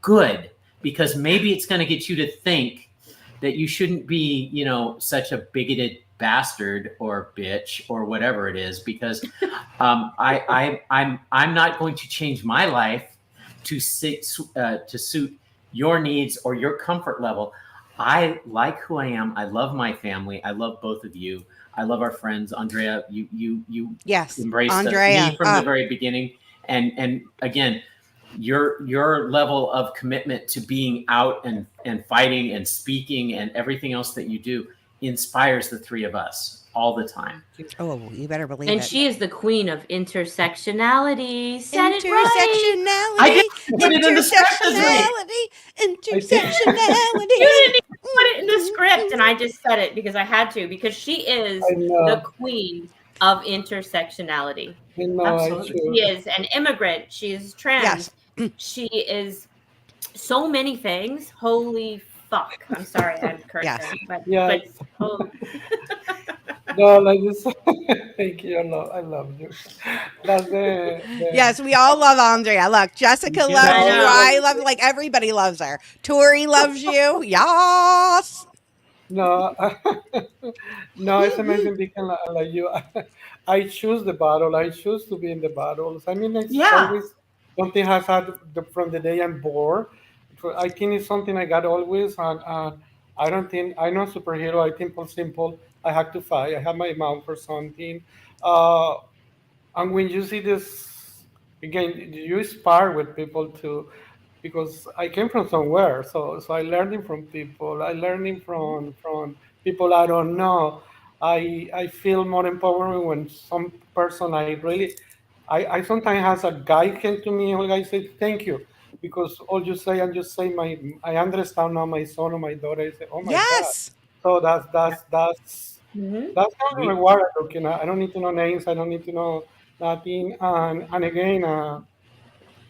good, because maybe it's going to get you to think that you shouldn't be, you know, such a bigoted bastard or bitch or whatever it is, because I'm not going to change my life to suit your needs or your comfort level. I like who I am. I love my family. I love both of you. I love our friends. Andrea, you Yes, embraced Andrea, me from the very beginning. And again, your level of commitment to being out and fighting and speaking and everything else that you do inspires the three of us all the time. Oh, you better believe And it. she is the queen of intersectionality. Said it right. Intersectionality. I didn't put it in the script as me. Intersectionality. Intersectionality. it in the script, and I just said it because I had to, because she is I the know. queen of intersectionality. I know. I Absolutely. She is an immigrant. She is trans. Yes. She is so many things. Holy fuck! I'm sorry, I'm Yes. cursing, but Yes. oh, No, like you said, thank you. I love you. That's the Yes, we all love Andrea. Look, Jessica We do. loves I you. know. I love, like, everybody loves her. Tori loves you. Yes. no, no. It's amazing being like you. I choose the battle. I choose to be in the battles. I mean, it's Yeah. always something has had from the day I'm born. I think it's something I got always, and I don't think I know superhero. I think simple. I have to fight. I have my mouth for something. Uh, And when you see this again, you inspire with people to, because I came from somewhere, so I learning from people. I learning from people I don't know. I feel more empowering when some person I really, I sometimes has a guy came to me and a guy said thank you, because all you say and you say I understand now my son or my daughter. I say, oh my god. Yes. So Yeah. mhm. that's not the We reward I'm looking at. I don't need to know names. I don't need to know nothing. And again,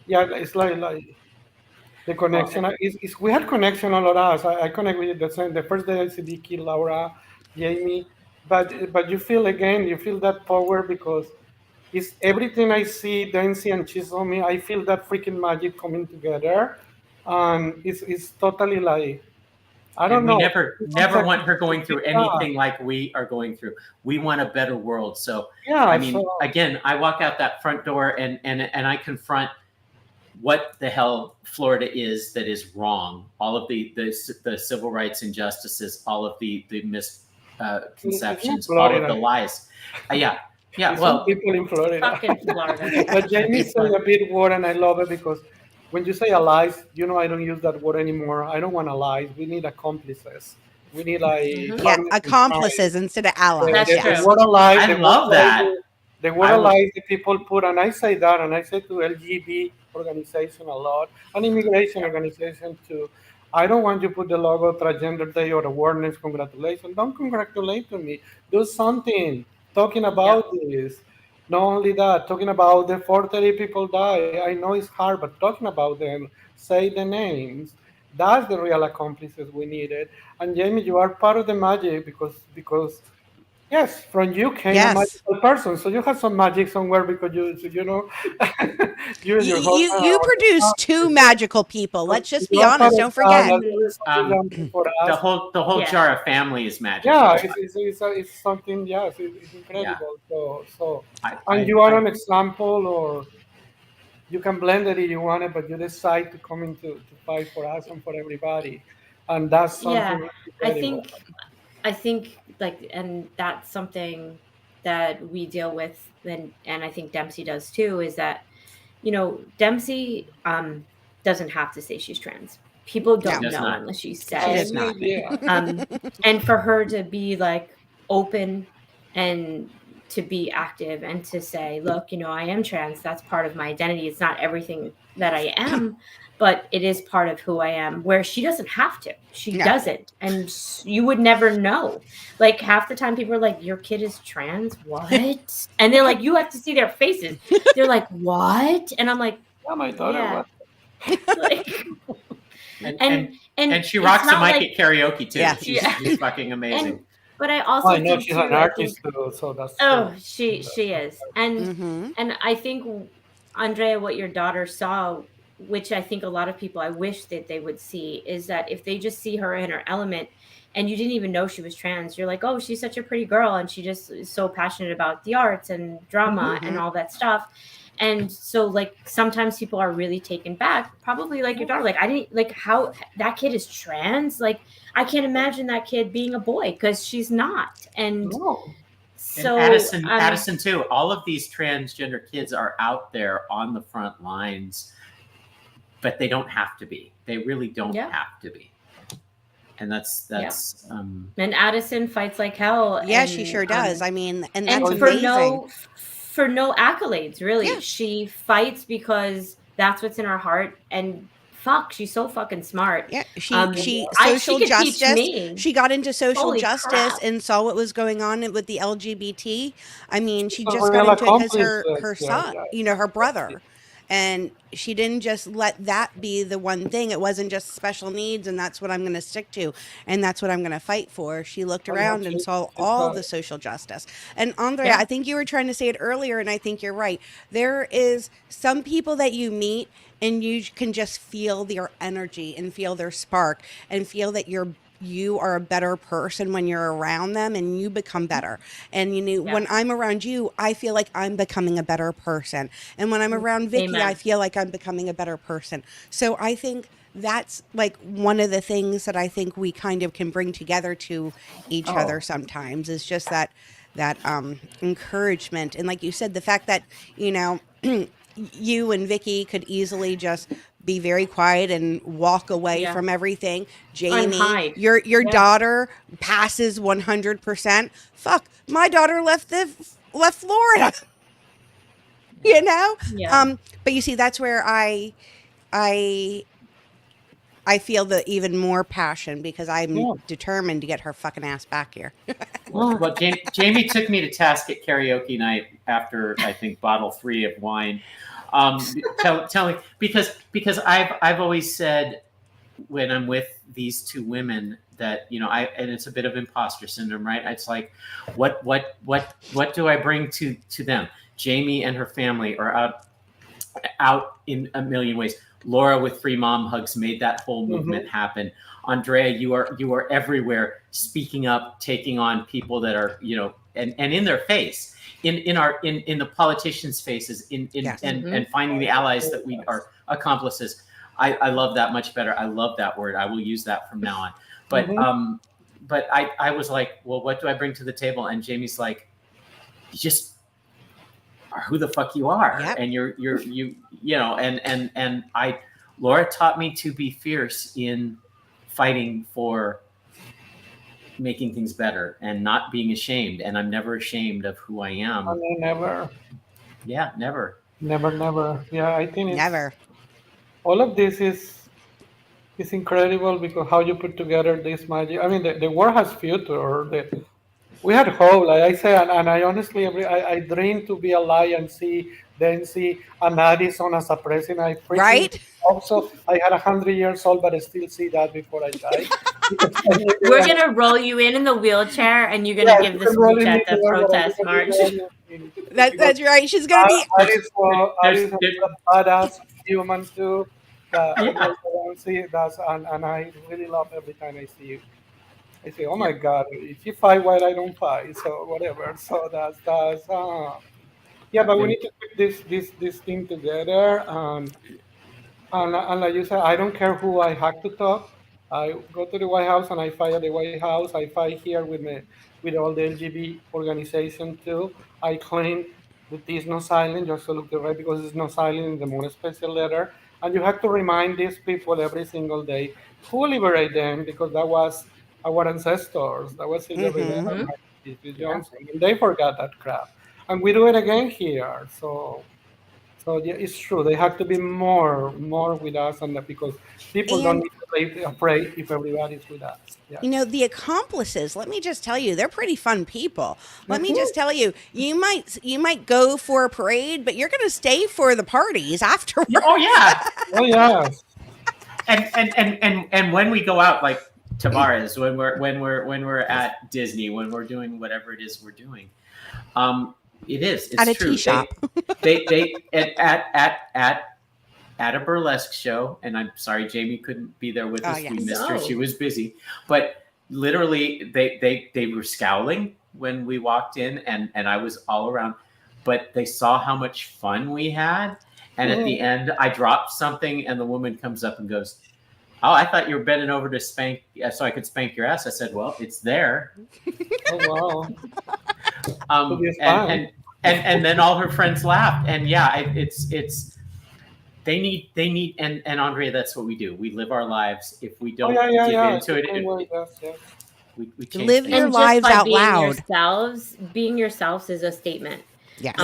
yeah, it's like the well, connection. We had connection all of us. I connect with the first day I see Vicki, Laura, Jamie, but you feel again, you feel that power because it's everything I see Dancy and she's on me. I feel that freaking magic coming together, and it's totally like I and don't we know. It's never like want her going through yeah, anything like we are going through. We want a better world. So I yeah. mean, So again, I walk out that front door and I confront what the hell Florida is that is wrong. All of the civil rights injustices, all of the it's not misconceptions, all of Florida. the lies. Yeah, yeah. It's some Well, people in Florida. Fucking Florida. But Jamie it's said a big word, and I love it because when you say allies, I don't use that word anymore. I don't want allies. We need accomplices. We need like Mhm. Yeah, partners in crime. accomplices instead of allies. That's The true. Yes. word allies, I love that. the word I will. allies, the people put, and I say that, and I say to LGBT organization a lot, and immigration Yeah, organization too. I don't want you to put the logo Transgender Day or awareness. Congratulations. Don't congratulate me. Do something talking yeah. about this. Not only that, talking about the 430 people die. I know it's hard, but talking about them, say the names. That's the real accomplices we needed. And Jamie, you are part of the magic because yes, from you came a Yes. magical person. So you have some magic somewhere because you and your You husband you are produce two magical people. so Let's just you be are part honest. of Don't that. forget. That's Mhm. really something for The us. whole Yeah. jar of family is Yeah, magical. it's something. Yes, it's Yeah, incredible. So I, and I, you are I an example, or you can blend it if you want it, but you decide to come into to fight for us and for everybody, and that's Yeah. something I incredible. think I think like, and that's something that we deal with, and I think Dempsey does too, is that, Dempsey doesn't have to say she's trans. People she No, don't does know not. unless she she I have does says. no not. idea. And for her to be like open and to be active and to say, look, I am trans. That's part of my identity. It's not everything that I am, but it is part of who I am, where she doesn't have to. She No. doesn't. And you would never know. Like half the time people are like, your kid is trans? What? And they're like, you have to see their faces. They're like, what? And I'm like, Yeah, my daughter yeah. was. Like, And and and she it's rocks a not mic like, at karaoke too. Yeah. yeah. She's fucking And amazing. but I Oh, I also know think she's an too, I think, artist too, so that's oh, true. she is. And Mm-hmm. I think, Andrea, what your daughter saw, which I think a lot of people, I wish that they would see, is that if they just see her in her element and you didn't even know she was trans, you're like, oh, she's such a pretty girl and she just is so passionate about the arts and Mhm. drama and Mm-hmm. all that stuff. And so like sometimes people are really taken back, probably like your daughter, like I didn't like how that kid is trans. Like I can't imagine that kid being a boy because she's not. And No, And so Addison too. All of these transgender kids are out there on the front lines, but they don't have to be. They really don't yeah. have to be. And Yeah. that's And Addison fights like hell, Yeah, she sure does. I mean, and that's and Oh, for yeah. amazing. no accolades, really. Yeah. She fights because that's what's in her heart, and fuck, she's so fucking smart. Yeah, she She social could teach justice. me. She got into social Holy justice crap. and saw what was going on with the LGBT. I mean, she It's a just got real into it because accomplishment. her Yeah, son, yeah. her brother, and she didn't just let that be the one thing. It wasn't just special needs, and that's what I'm going to stick to, and that's what I'm going to fight for. She looked Oh, no, around and saw she's all got the it. social justice. And Andrea, Yeah. I think you were trying to say it earlier, and I think you're right. There is some people that you meet and you can just feel their energy and feel their spark and feel that you are a better person when you're around them and you become better. And Yeah. when I'm around you, I feel like I'm becoming a better person. And when I'm around Vicki, I Amen. feel like I'm becoming a better person. So I think that's like one of the things that I think we kind of can bring together to each Oh. other sometimes is just that encouragement. And like you said, the fact that, you and Vicki could easily just be very quiet and walk away Yeah. from everything. And Jamie, hide. your Yeah. daughter passes 100%. Fuck, my daughter left Florida. Yeah. But you see, that's where I feel the even more passion because I'm Yeah. determined to get her fucking ass back here. Well, Jamie took me to task at karaoke night after I think bottle 3 of wine, telling because I've always said when I'm with these two women that and it's a bit of imposter syndrome, right? It's like what do I bring to them? Jamie and her family are out in a million ways. Laura with Free Mom Hugs made that whole movement happen. Andrea, you are everywhere, speaking up, taking on people that are and in their face, in the politicians' faces, Yes. and finding the allies that we are accomplices. I love that much better. I love that word. I will use that from now on. But I was like, well, what do I bring to the table? And Jamie's like, you just are who the fuck you are. Yep. And Laura taught me to be fierce in fighting for making things better and not being ashamed. And I'm never ashamed of who I am. I mean, never. Yeah, never. Never. Yeah, I think Never. all of this is incredible because how you put together this magic. I mean, the world has future. We had hope, like I say, and I honestly, I dream to be alive and see an Addison as a president. I freaking Right? also, I had 100 years old, but I still see that before I die. We're gonna roll you in the wheelchair, and you're gonna give the speech at the protest march. That's right. She's gonna be. Addison is a badass human too. And I really love every time I see you. I say, oh my God, if you fight white, I don't fight. So whatever. So that's yeah. But we need to put this thing together. And like you said, I don't care who I have to talk. I go to the White House and I fight at the White House. I fight here with all the LGBT organization too. I claim that there's no silence, just to look the right because there's no silence in the more special letter. And you have to remind these people every single day who liberate them because that was our ancestors. That was Sylvia Rivera and Martin Johnson. And they forgot that crap. And we do it again here. So yeah, it's true. They have to be more with us, and because people don't And need to be afraid if everybody's with us. Yeah. the accomplices, let me just tell you, they're pretty fun people. Let me just tell you, you might go for a parade, but you're going to stay for the parties afterwards. Oh yeah. Oh yeah. And when we go out, like Tavares, when we're at Disney, when we're doing whatever it is we're doing, it's at a true. tea shop. They at a burlesque show, and I'm sorry Jamie couldn't be there with us. yes. We missed her; she was busy. But literally, they were scowling when we walked in, and I was all around. But they saw how much fun we had, and at the end, I dropped something, and the woman comes up and goes, "Oh, I thought you were bending over to spank, so I could spank your ass." I said, "Well, it's there." Oh wow. And then all her friends laughed, and yeah, it's they need and Andrea, that's what we do. We live our lives. If we don't get into it, we change Live things. your And lives just by out being loud. being yourselves is a statement. Yes.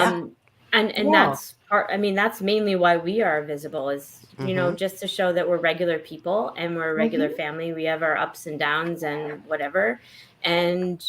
And that's that's mainly why we are visible, is, just to show that we're regular people and we're a regular family. We have our ups and downs and whatever. And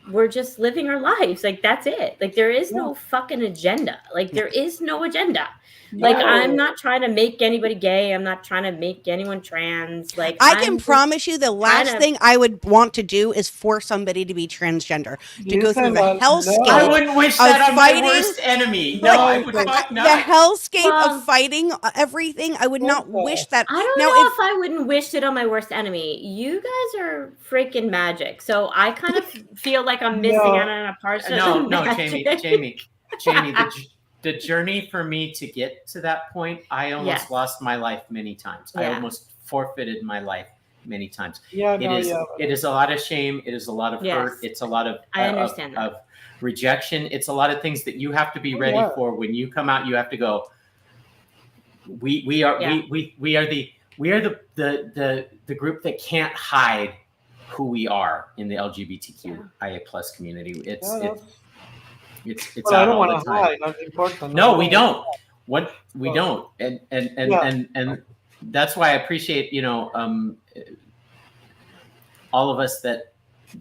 we're just living our lives. Like, that's it. Like, there is no fucking agenda. Like, there is no agenda. Like, I'm not trying to make anybody gay. I'm not trying to make anyone trans. Like, I can promise you the last thing I would want to do is force somebody to be transgender, to go through the hellscape. I wouldn't wish that on my worst enemy. No, I would fuck not. The hellscape of fighting everything. I would not wish that. I don't know if I wouldn't wish it on my worst enemy. You guys are freaking magic. So I kind of feel like I'm missing out on a part of No, magic. Jamie, the journey for me to get to that point, I almost lost my life many times. I almost forfeited my life many times. It is a lot of shame. It is a lot of hurt. It's a lot of of rejection. It's a lot of things that you have to be ready for. When you come out, you have to go, we are the group that can't hide who we are in the LGBTQIA plus community. It's I don't want to hide. That's important. No, we don't. We don't, and that's why I appreciate all of us that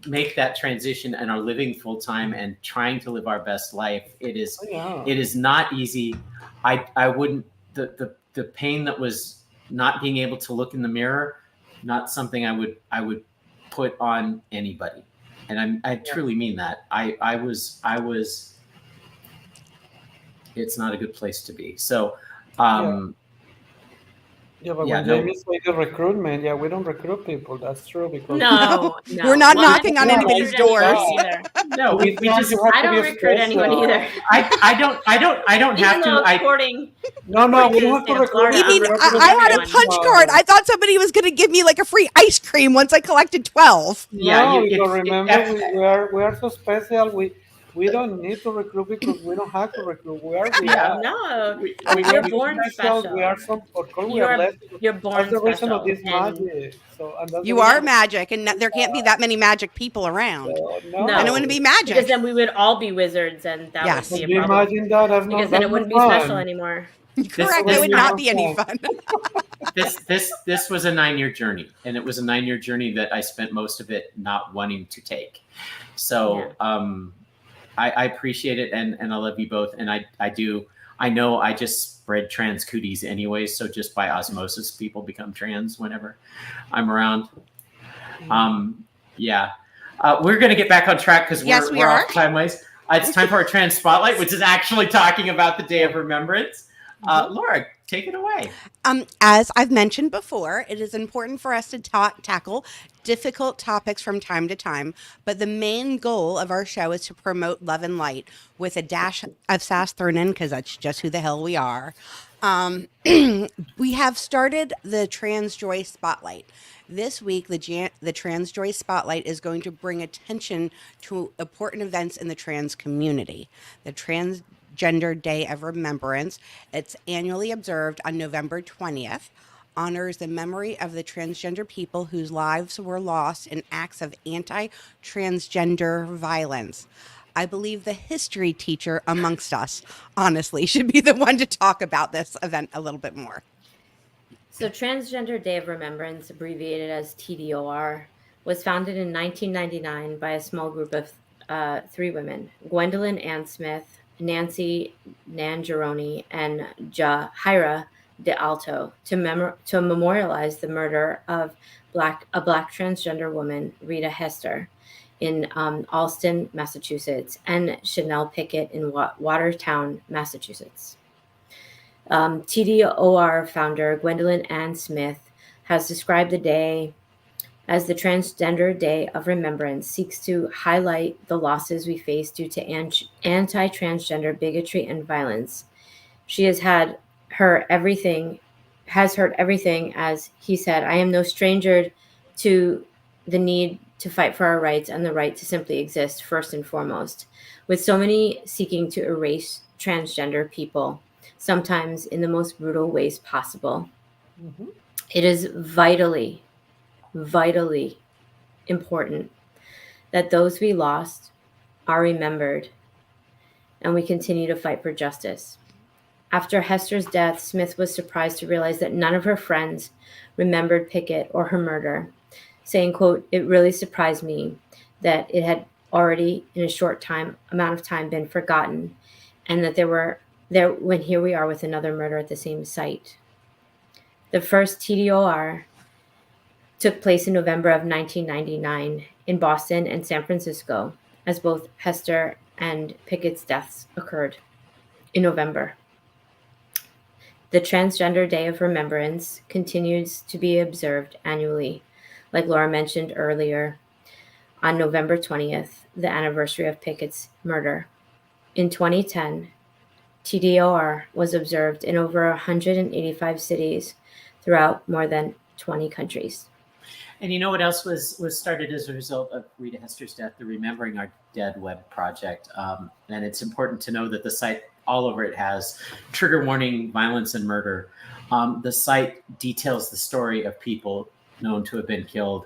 make that transition and are living full time and trying to live our best life. It is not easy. I wouldn't the pain that was not being able to look in the mirror, not something I would put on anybody, and I truly mean that. I was. It's not a good place to be. So, when Jaime said the recruitment, we don't recruit people. That's true, because no, we're not knocking on anybody's doors. No, we just. I don't recruit anyone either. I don't have to. No, we don't have to recruit. You mean I had a punch card? I thought somebody was going to give me like a free ice cream once I collected 12. Yeah, remember we are so special. We don't need to recruit because we don't have to recruit. You're born special. We are some. You're born special. That's the reason special. of this magic. You are magic, and there can't be that many magic people around. No. I don't want to be magic. Because then we would all be wizards, and that would be a problem. Imagine that? Because then it wouldn't be special anymore. Correct. It would not be any fun. This was a 9-year journey, and it was a 9-year journey that I spent most of it not wanting to take. So. I appreciate it, and I love you both, and I do. I know I just spread trans cooties anyways, so just by osmosis, people become trans whenever I'm around. We're gonna get back on track because we're off time-wise. It's time for our trans spotlight, which is actually talking about the Day of Remembrance. Laura, take it away. As I've mentioned before, it is important for us to tackle difficult topics from time to time, but the main goal of our show is to promote love and light with a dash of sass thrown in, because that's just who the hell we are. We have started the Trans Joy Spotlight. This week, the Trans Joy Spotlight is going to bring attention to important events in the trans community. The Transgender Day of Remembrance, it's annually observed on November 20th, honors the memory of the transgender people whose lives were lost in acts of anti-transgender violence. I believe the history teacher amongst us, honestly, should be the one to talk about this event a little bit more. So Transgender Day of Remembrance, abbreviated as TDOR, was founded in 1999 by a small group of 3 women, Gwendolyn Ann Smith, Nancy Nangeroni, and Jahaira de Alto, to memorialize the murder of a black transgender woman, Rita Hester, in Allston, Massachusetts, and Chanel Pickett in Watertown, Massachusetts. TDOR founder Gwendolyn Ann Smith has described the day as the Transgender Day of Remembrance, seeks to highlight the losses we face due to anti-transgender bigotry and violence. She has heard everything, as he said, I am no stranger to the need to fight for our rights and the right to simply exist, first and foremost. With so many seeking to erase transgender people, sometimes in the most brutal ways possible. Mm-hmm. It is vitally important that those we lost are remembered and we continue to fight for justice. After Hester's death, Smith was surprised to realize that none of her friends remembered Pickett or her murder, saying, quote, "It really surprised me that it had already in a short amount of time been forgotten, and that when here we are with another murder at the same site." The first TDOR took place in November of 1999 in Boston and San Francisco, as both Hester and Pickett's deaths occurred in November. The Transgender Day of Remembrance continues to be observed annually, like Laura mentioned earlier, on November 20th, the anniversary of Pickett's murder. In 2010, TDOR was observed in over 185 cities throughout more than 20 countries. And you know what else was started as a result of Rita Hester's death? The Remembering Our Dead web project. And it's important to know that the site, all over it, has trigger warning, violence, and murder. The site details the story of people known to have been killed,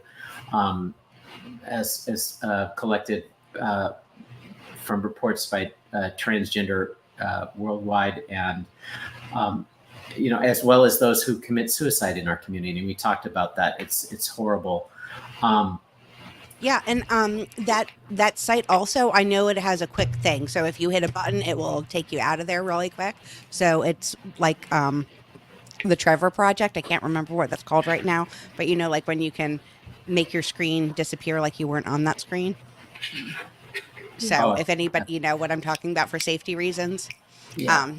as collected from reports by transgender worldwide, and as well as those who commit suicide in our community. We talked about that. It's horrible. Yeah, and that site also, I know it has a quick thing. So if you hit a button, it will take you out of there really quick. So it's like the Trevor Project. I can't remember what that's called right now, but like when you can make your screen disappear like you weren't on that screen. So if anybody what I'm talking about for safety reasons. Yeah.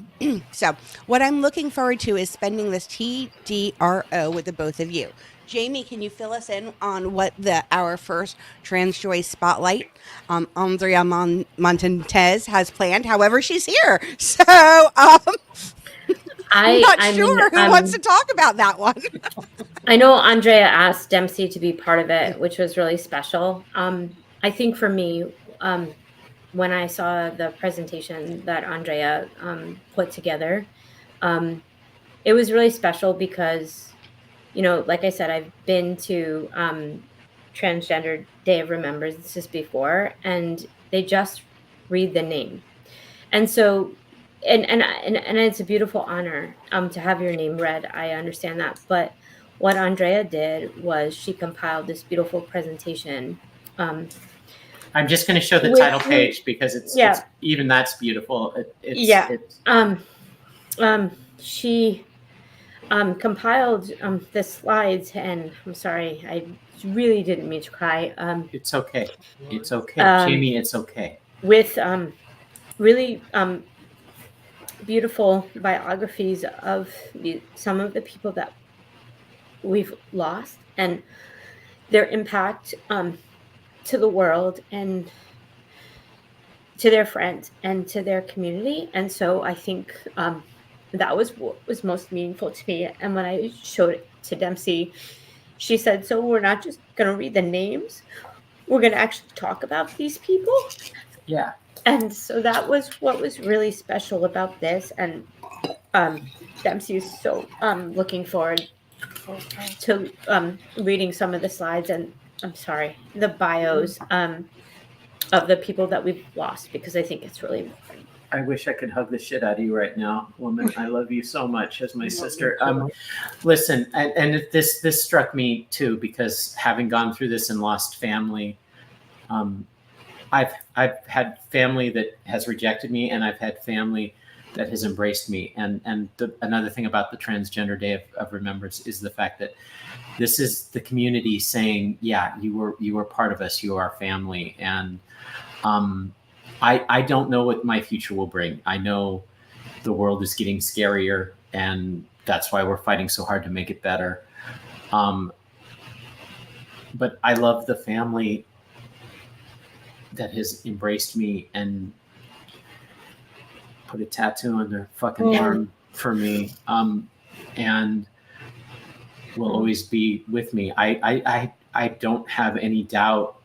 So what I'm looking forward to is spending this TDRO with the both of you. Jamie, can you fill us in on what our first Trans Joy Spotlight, Andrea Montanez, has planned? However, she's here. So I'm not sure who wants to talk about that one. I know Andrea asked Dempsey to be part of it, which was really special. I think for me, when I saw the presentation that Andrea put together, it was really special because, like I said, I've been to Transgender Day of Remembrance before, and they just read the name. And so, and it's a beautiful honor to have your name read. I understand that. But what Andrea did was she compiled this beautiful presentation. I'm just going to show the title page because it's even that's beautiful. She compiled the slides, and I'm sorry, I really didn't mean to cry. It's okay. It's okay. Jamie, it's okay. With really beautiful biographies of some of the people that we've lost and their impact to the world and to their friends and to their community. And so I think that was what was most meaningful to me. And when I showed it to Dempsey, she said, "So we're not just going to read the names, we're going to actually talk about these people." Yeah. And so that was what was really special about this. And Dempsey is so looking forward to reading some of the slides and the bios of the people that we've lost, because I think it's really important. I wish I could hug the shit out of you right now, woman. I love you so much as my sister. Listen, and this struck me too, because having gone through this and lost family, I've had family that has rejected me, and I've had family that has embraced me. And another thing about the Transgender Day of Remembrance is the fact that this is the community saying, "Yeah, you were part of us. You are our family." And I don't know what my future will bring. I know the world is getting scarier, and that's why we're fighting so hard to make it better. But I love the family that has embraced me and put a tattoo on their fucking arm for me, and will always be with me. I don't have any doubt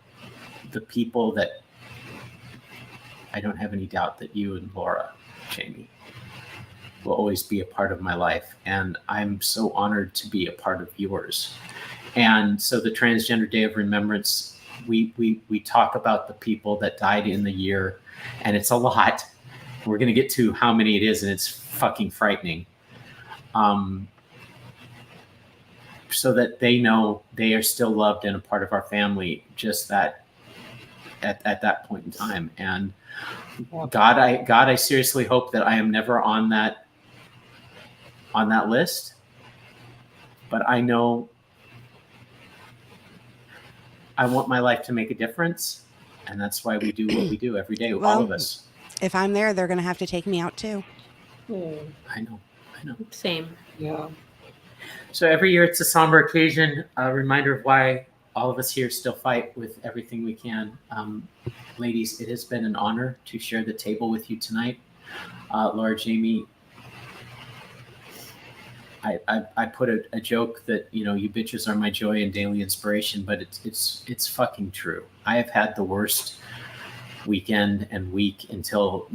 I don't have any doubt that you and Laura, Jamie, will always be a part of my life. And I'm so honored to be a part of yours. And so the Transgender Day of Remembrance, we talk about the people that died in the year, and it's a lot. we're going to get to how many it is, and it's fucking frightening. So that they know they are still loved and a part of our family, just that at that point in time. And God, I seriously hope that I am never on that list. But I know I want my life to make a difference, and that's why we do what we do every day, all of us. If I'm there, they're going to have to take me out too. I know. Same. Yeah. So every year it's a somber occasion, a reminder of why all of us here still fight with everything we can. Ladies, it has been an honor to share the table with you tonight. Laura, Jamie, I put a joke that, you bitches are my joy and daily inspiration, but it's fucking true. I have had the worst weekend and week until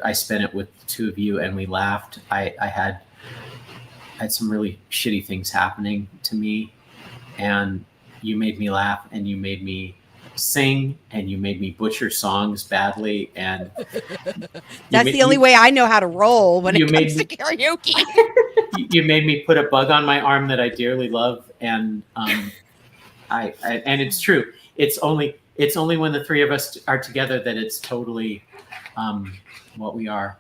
I spent it with the two of you and we laughed. I had some really shitty things happening to me, and you made me laugh, and you made me sing, and you made me butcher songs badly, and that's the only way I know how to roll when it comes to karaoke. You made me put a bug on my arm that I dearly love, and I and it's true. It's only when the three of us are together that it's totally what we are.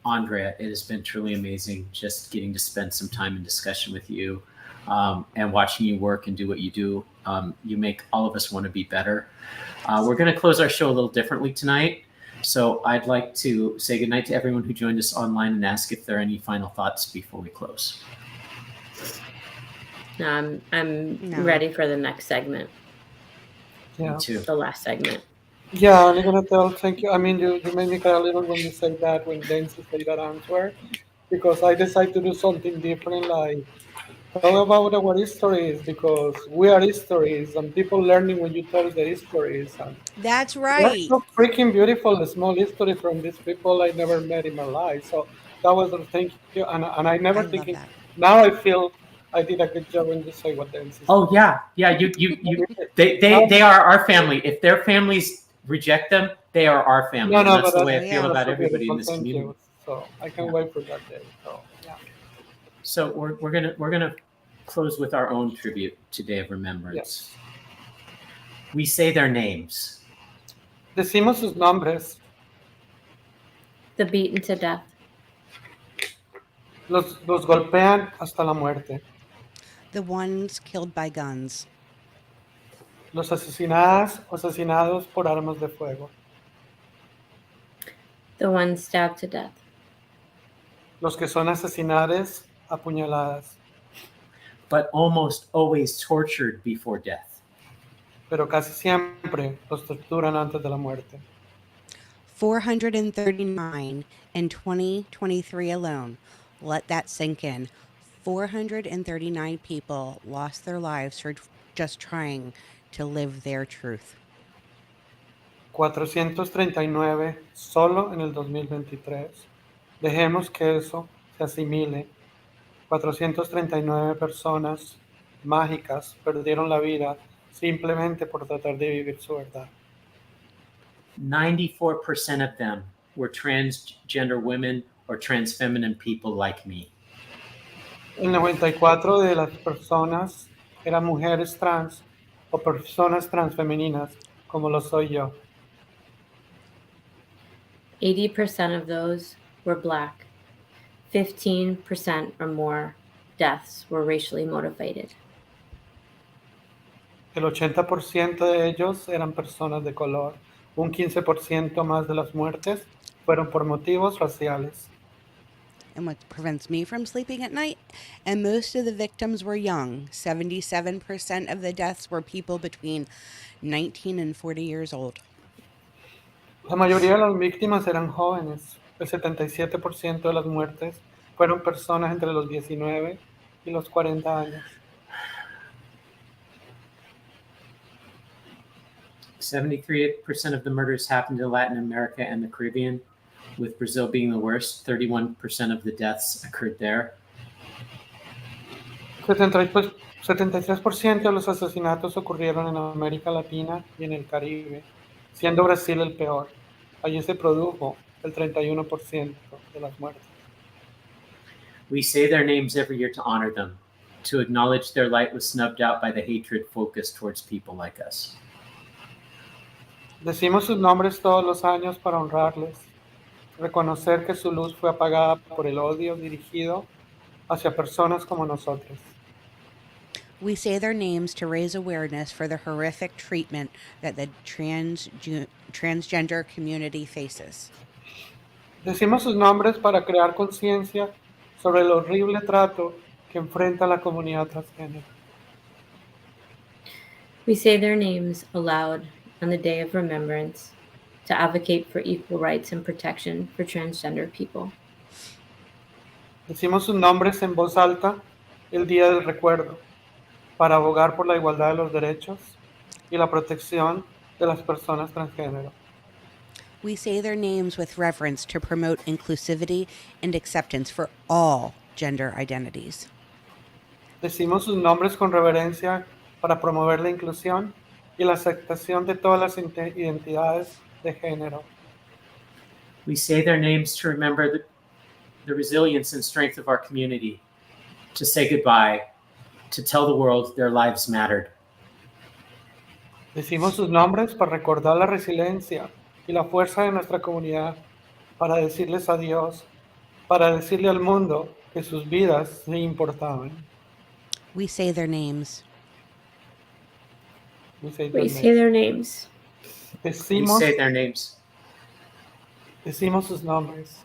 Andrea, it has been truly amazing just getting to spend some time in discussion with you and watching you work and do what you do. You make all of us want to be better. We're going to close our show a little differently tonight. So I'd like to say goodnight to everyone who joined us online and ask if there are any final thoughts before we close. I'm ready for the next segment. Yeah. Me too. The last segment. Yeah, I'm gonna tell. Thank you. I mean, you made me cry a little when you said that, when Nancy said that answer, because I decided to do something different, like talk about our histories, because we are histories, and people learning when you tell the histories, and That's they're right. so freaking beautiful. The small history from these people I never met in my life. So that was a thank you, and I never I love thinking. that. Now I feel I did a good job when you say what Nancy said. Oh yeah. They are our family. If their families reject them, they are our family. No, And no, that's but the way I yeah. feel about so everybody in beautiful. this Thank community. you. So I can't Yeah. wait for that day. So yeah. So we're gonna close with our own tribute today of remembrance. Yes. We say their names. Decimos sus nombres. The beaten to death. Los golpean hasta la muerte. The ones killed by guns. Los asesinadas o asesinados por armas de fuego. The ones stabbed to death. Los que son asesinades apuñaladas. But almost always tortured before death. Pero casi siempre los torturan antes de la muerte. 439 in 2023 alone. Let that sink in. 439 people lost their lives for just trying to live their truth. 439 solo en el 2023. Dejemos que eso se asimile. 439 personas mágicas perdieron la vida simplemente por tratar de vivir su verdad. 94% of them were transgender women or trans feminine people like me. El 94 de las personas eran mujeres trans o personas transfemeninas, como lo soy yo. 80% of those were Black. 15% or more deaths were racially motivated. El 80% de ellos eran personas de color. Un 15% más de las muertes fueron por motivos raciales. And what prevents me from sleeping at night? And most of the victims were young. 77% of the deaths were people between 19 and 40 years old. La mayoría de las víctimas eran jóvenes. El 77% de las muertes fueron personas entre los 19 y los 40 años. 73% of the murders happened in Latin America and the Caribbean, with Brazil being the worst. 31% of the deaths occurred there. 73% de los asesinatos ocurrieron en América Latina y en el Caribe, siendo Brasil el peor. Allí se produjo el 31% de las muertes. We say their names every year to honor them, to acknowledge their light was snubbed out by the hatred focused towards people like us. Decimos sus nombres todos los años para honrarles, reconocer que su luz fue apagada por el odio dirigido hacia personas como nosotros. We say their names to raise awareness for the horrific treatment that the transgender community faces. Decimos sus nombres para crear conciencia sobre el horrible trato que enfrenta la comunidad transgénero. We say their names aloud on the day of remembrance to advocate for equal rights and protection for transgender people. Decimos sus nombres en voz alta el día del recuerdo, para abogar por la igualdad de los derechos y la protección de las personas transgénero. We say their names with reverence to promote inclusivity and acceptance for all gender identities. Decimos sus nombres con reverencia para promover la inclusión y la aceptación de todas las identidades de género. We say their names to remember the resilience and strength of our community, to say goodbye, to tell the world their lives mattered. Decimos sus nombres para recordar la resiliencia y la fuerza de nuestra comunidad, para decirles adiós, para decirle al mundo que sus vidas sí importaban. We say their names. We say We their say names. their names. We Decimos, say their names. decimos sus nombres.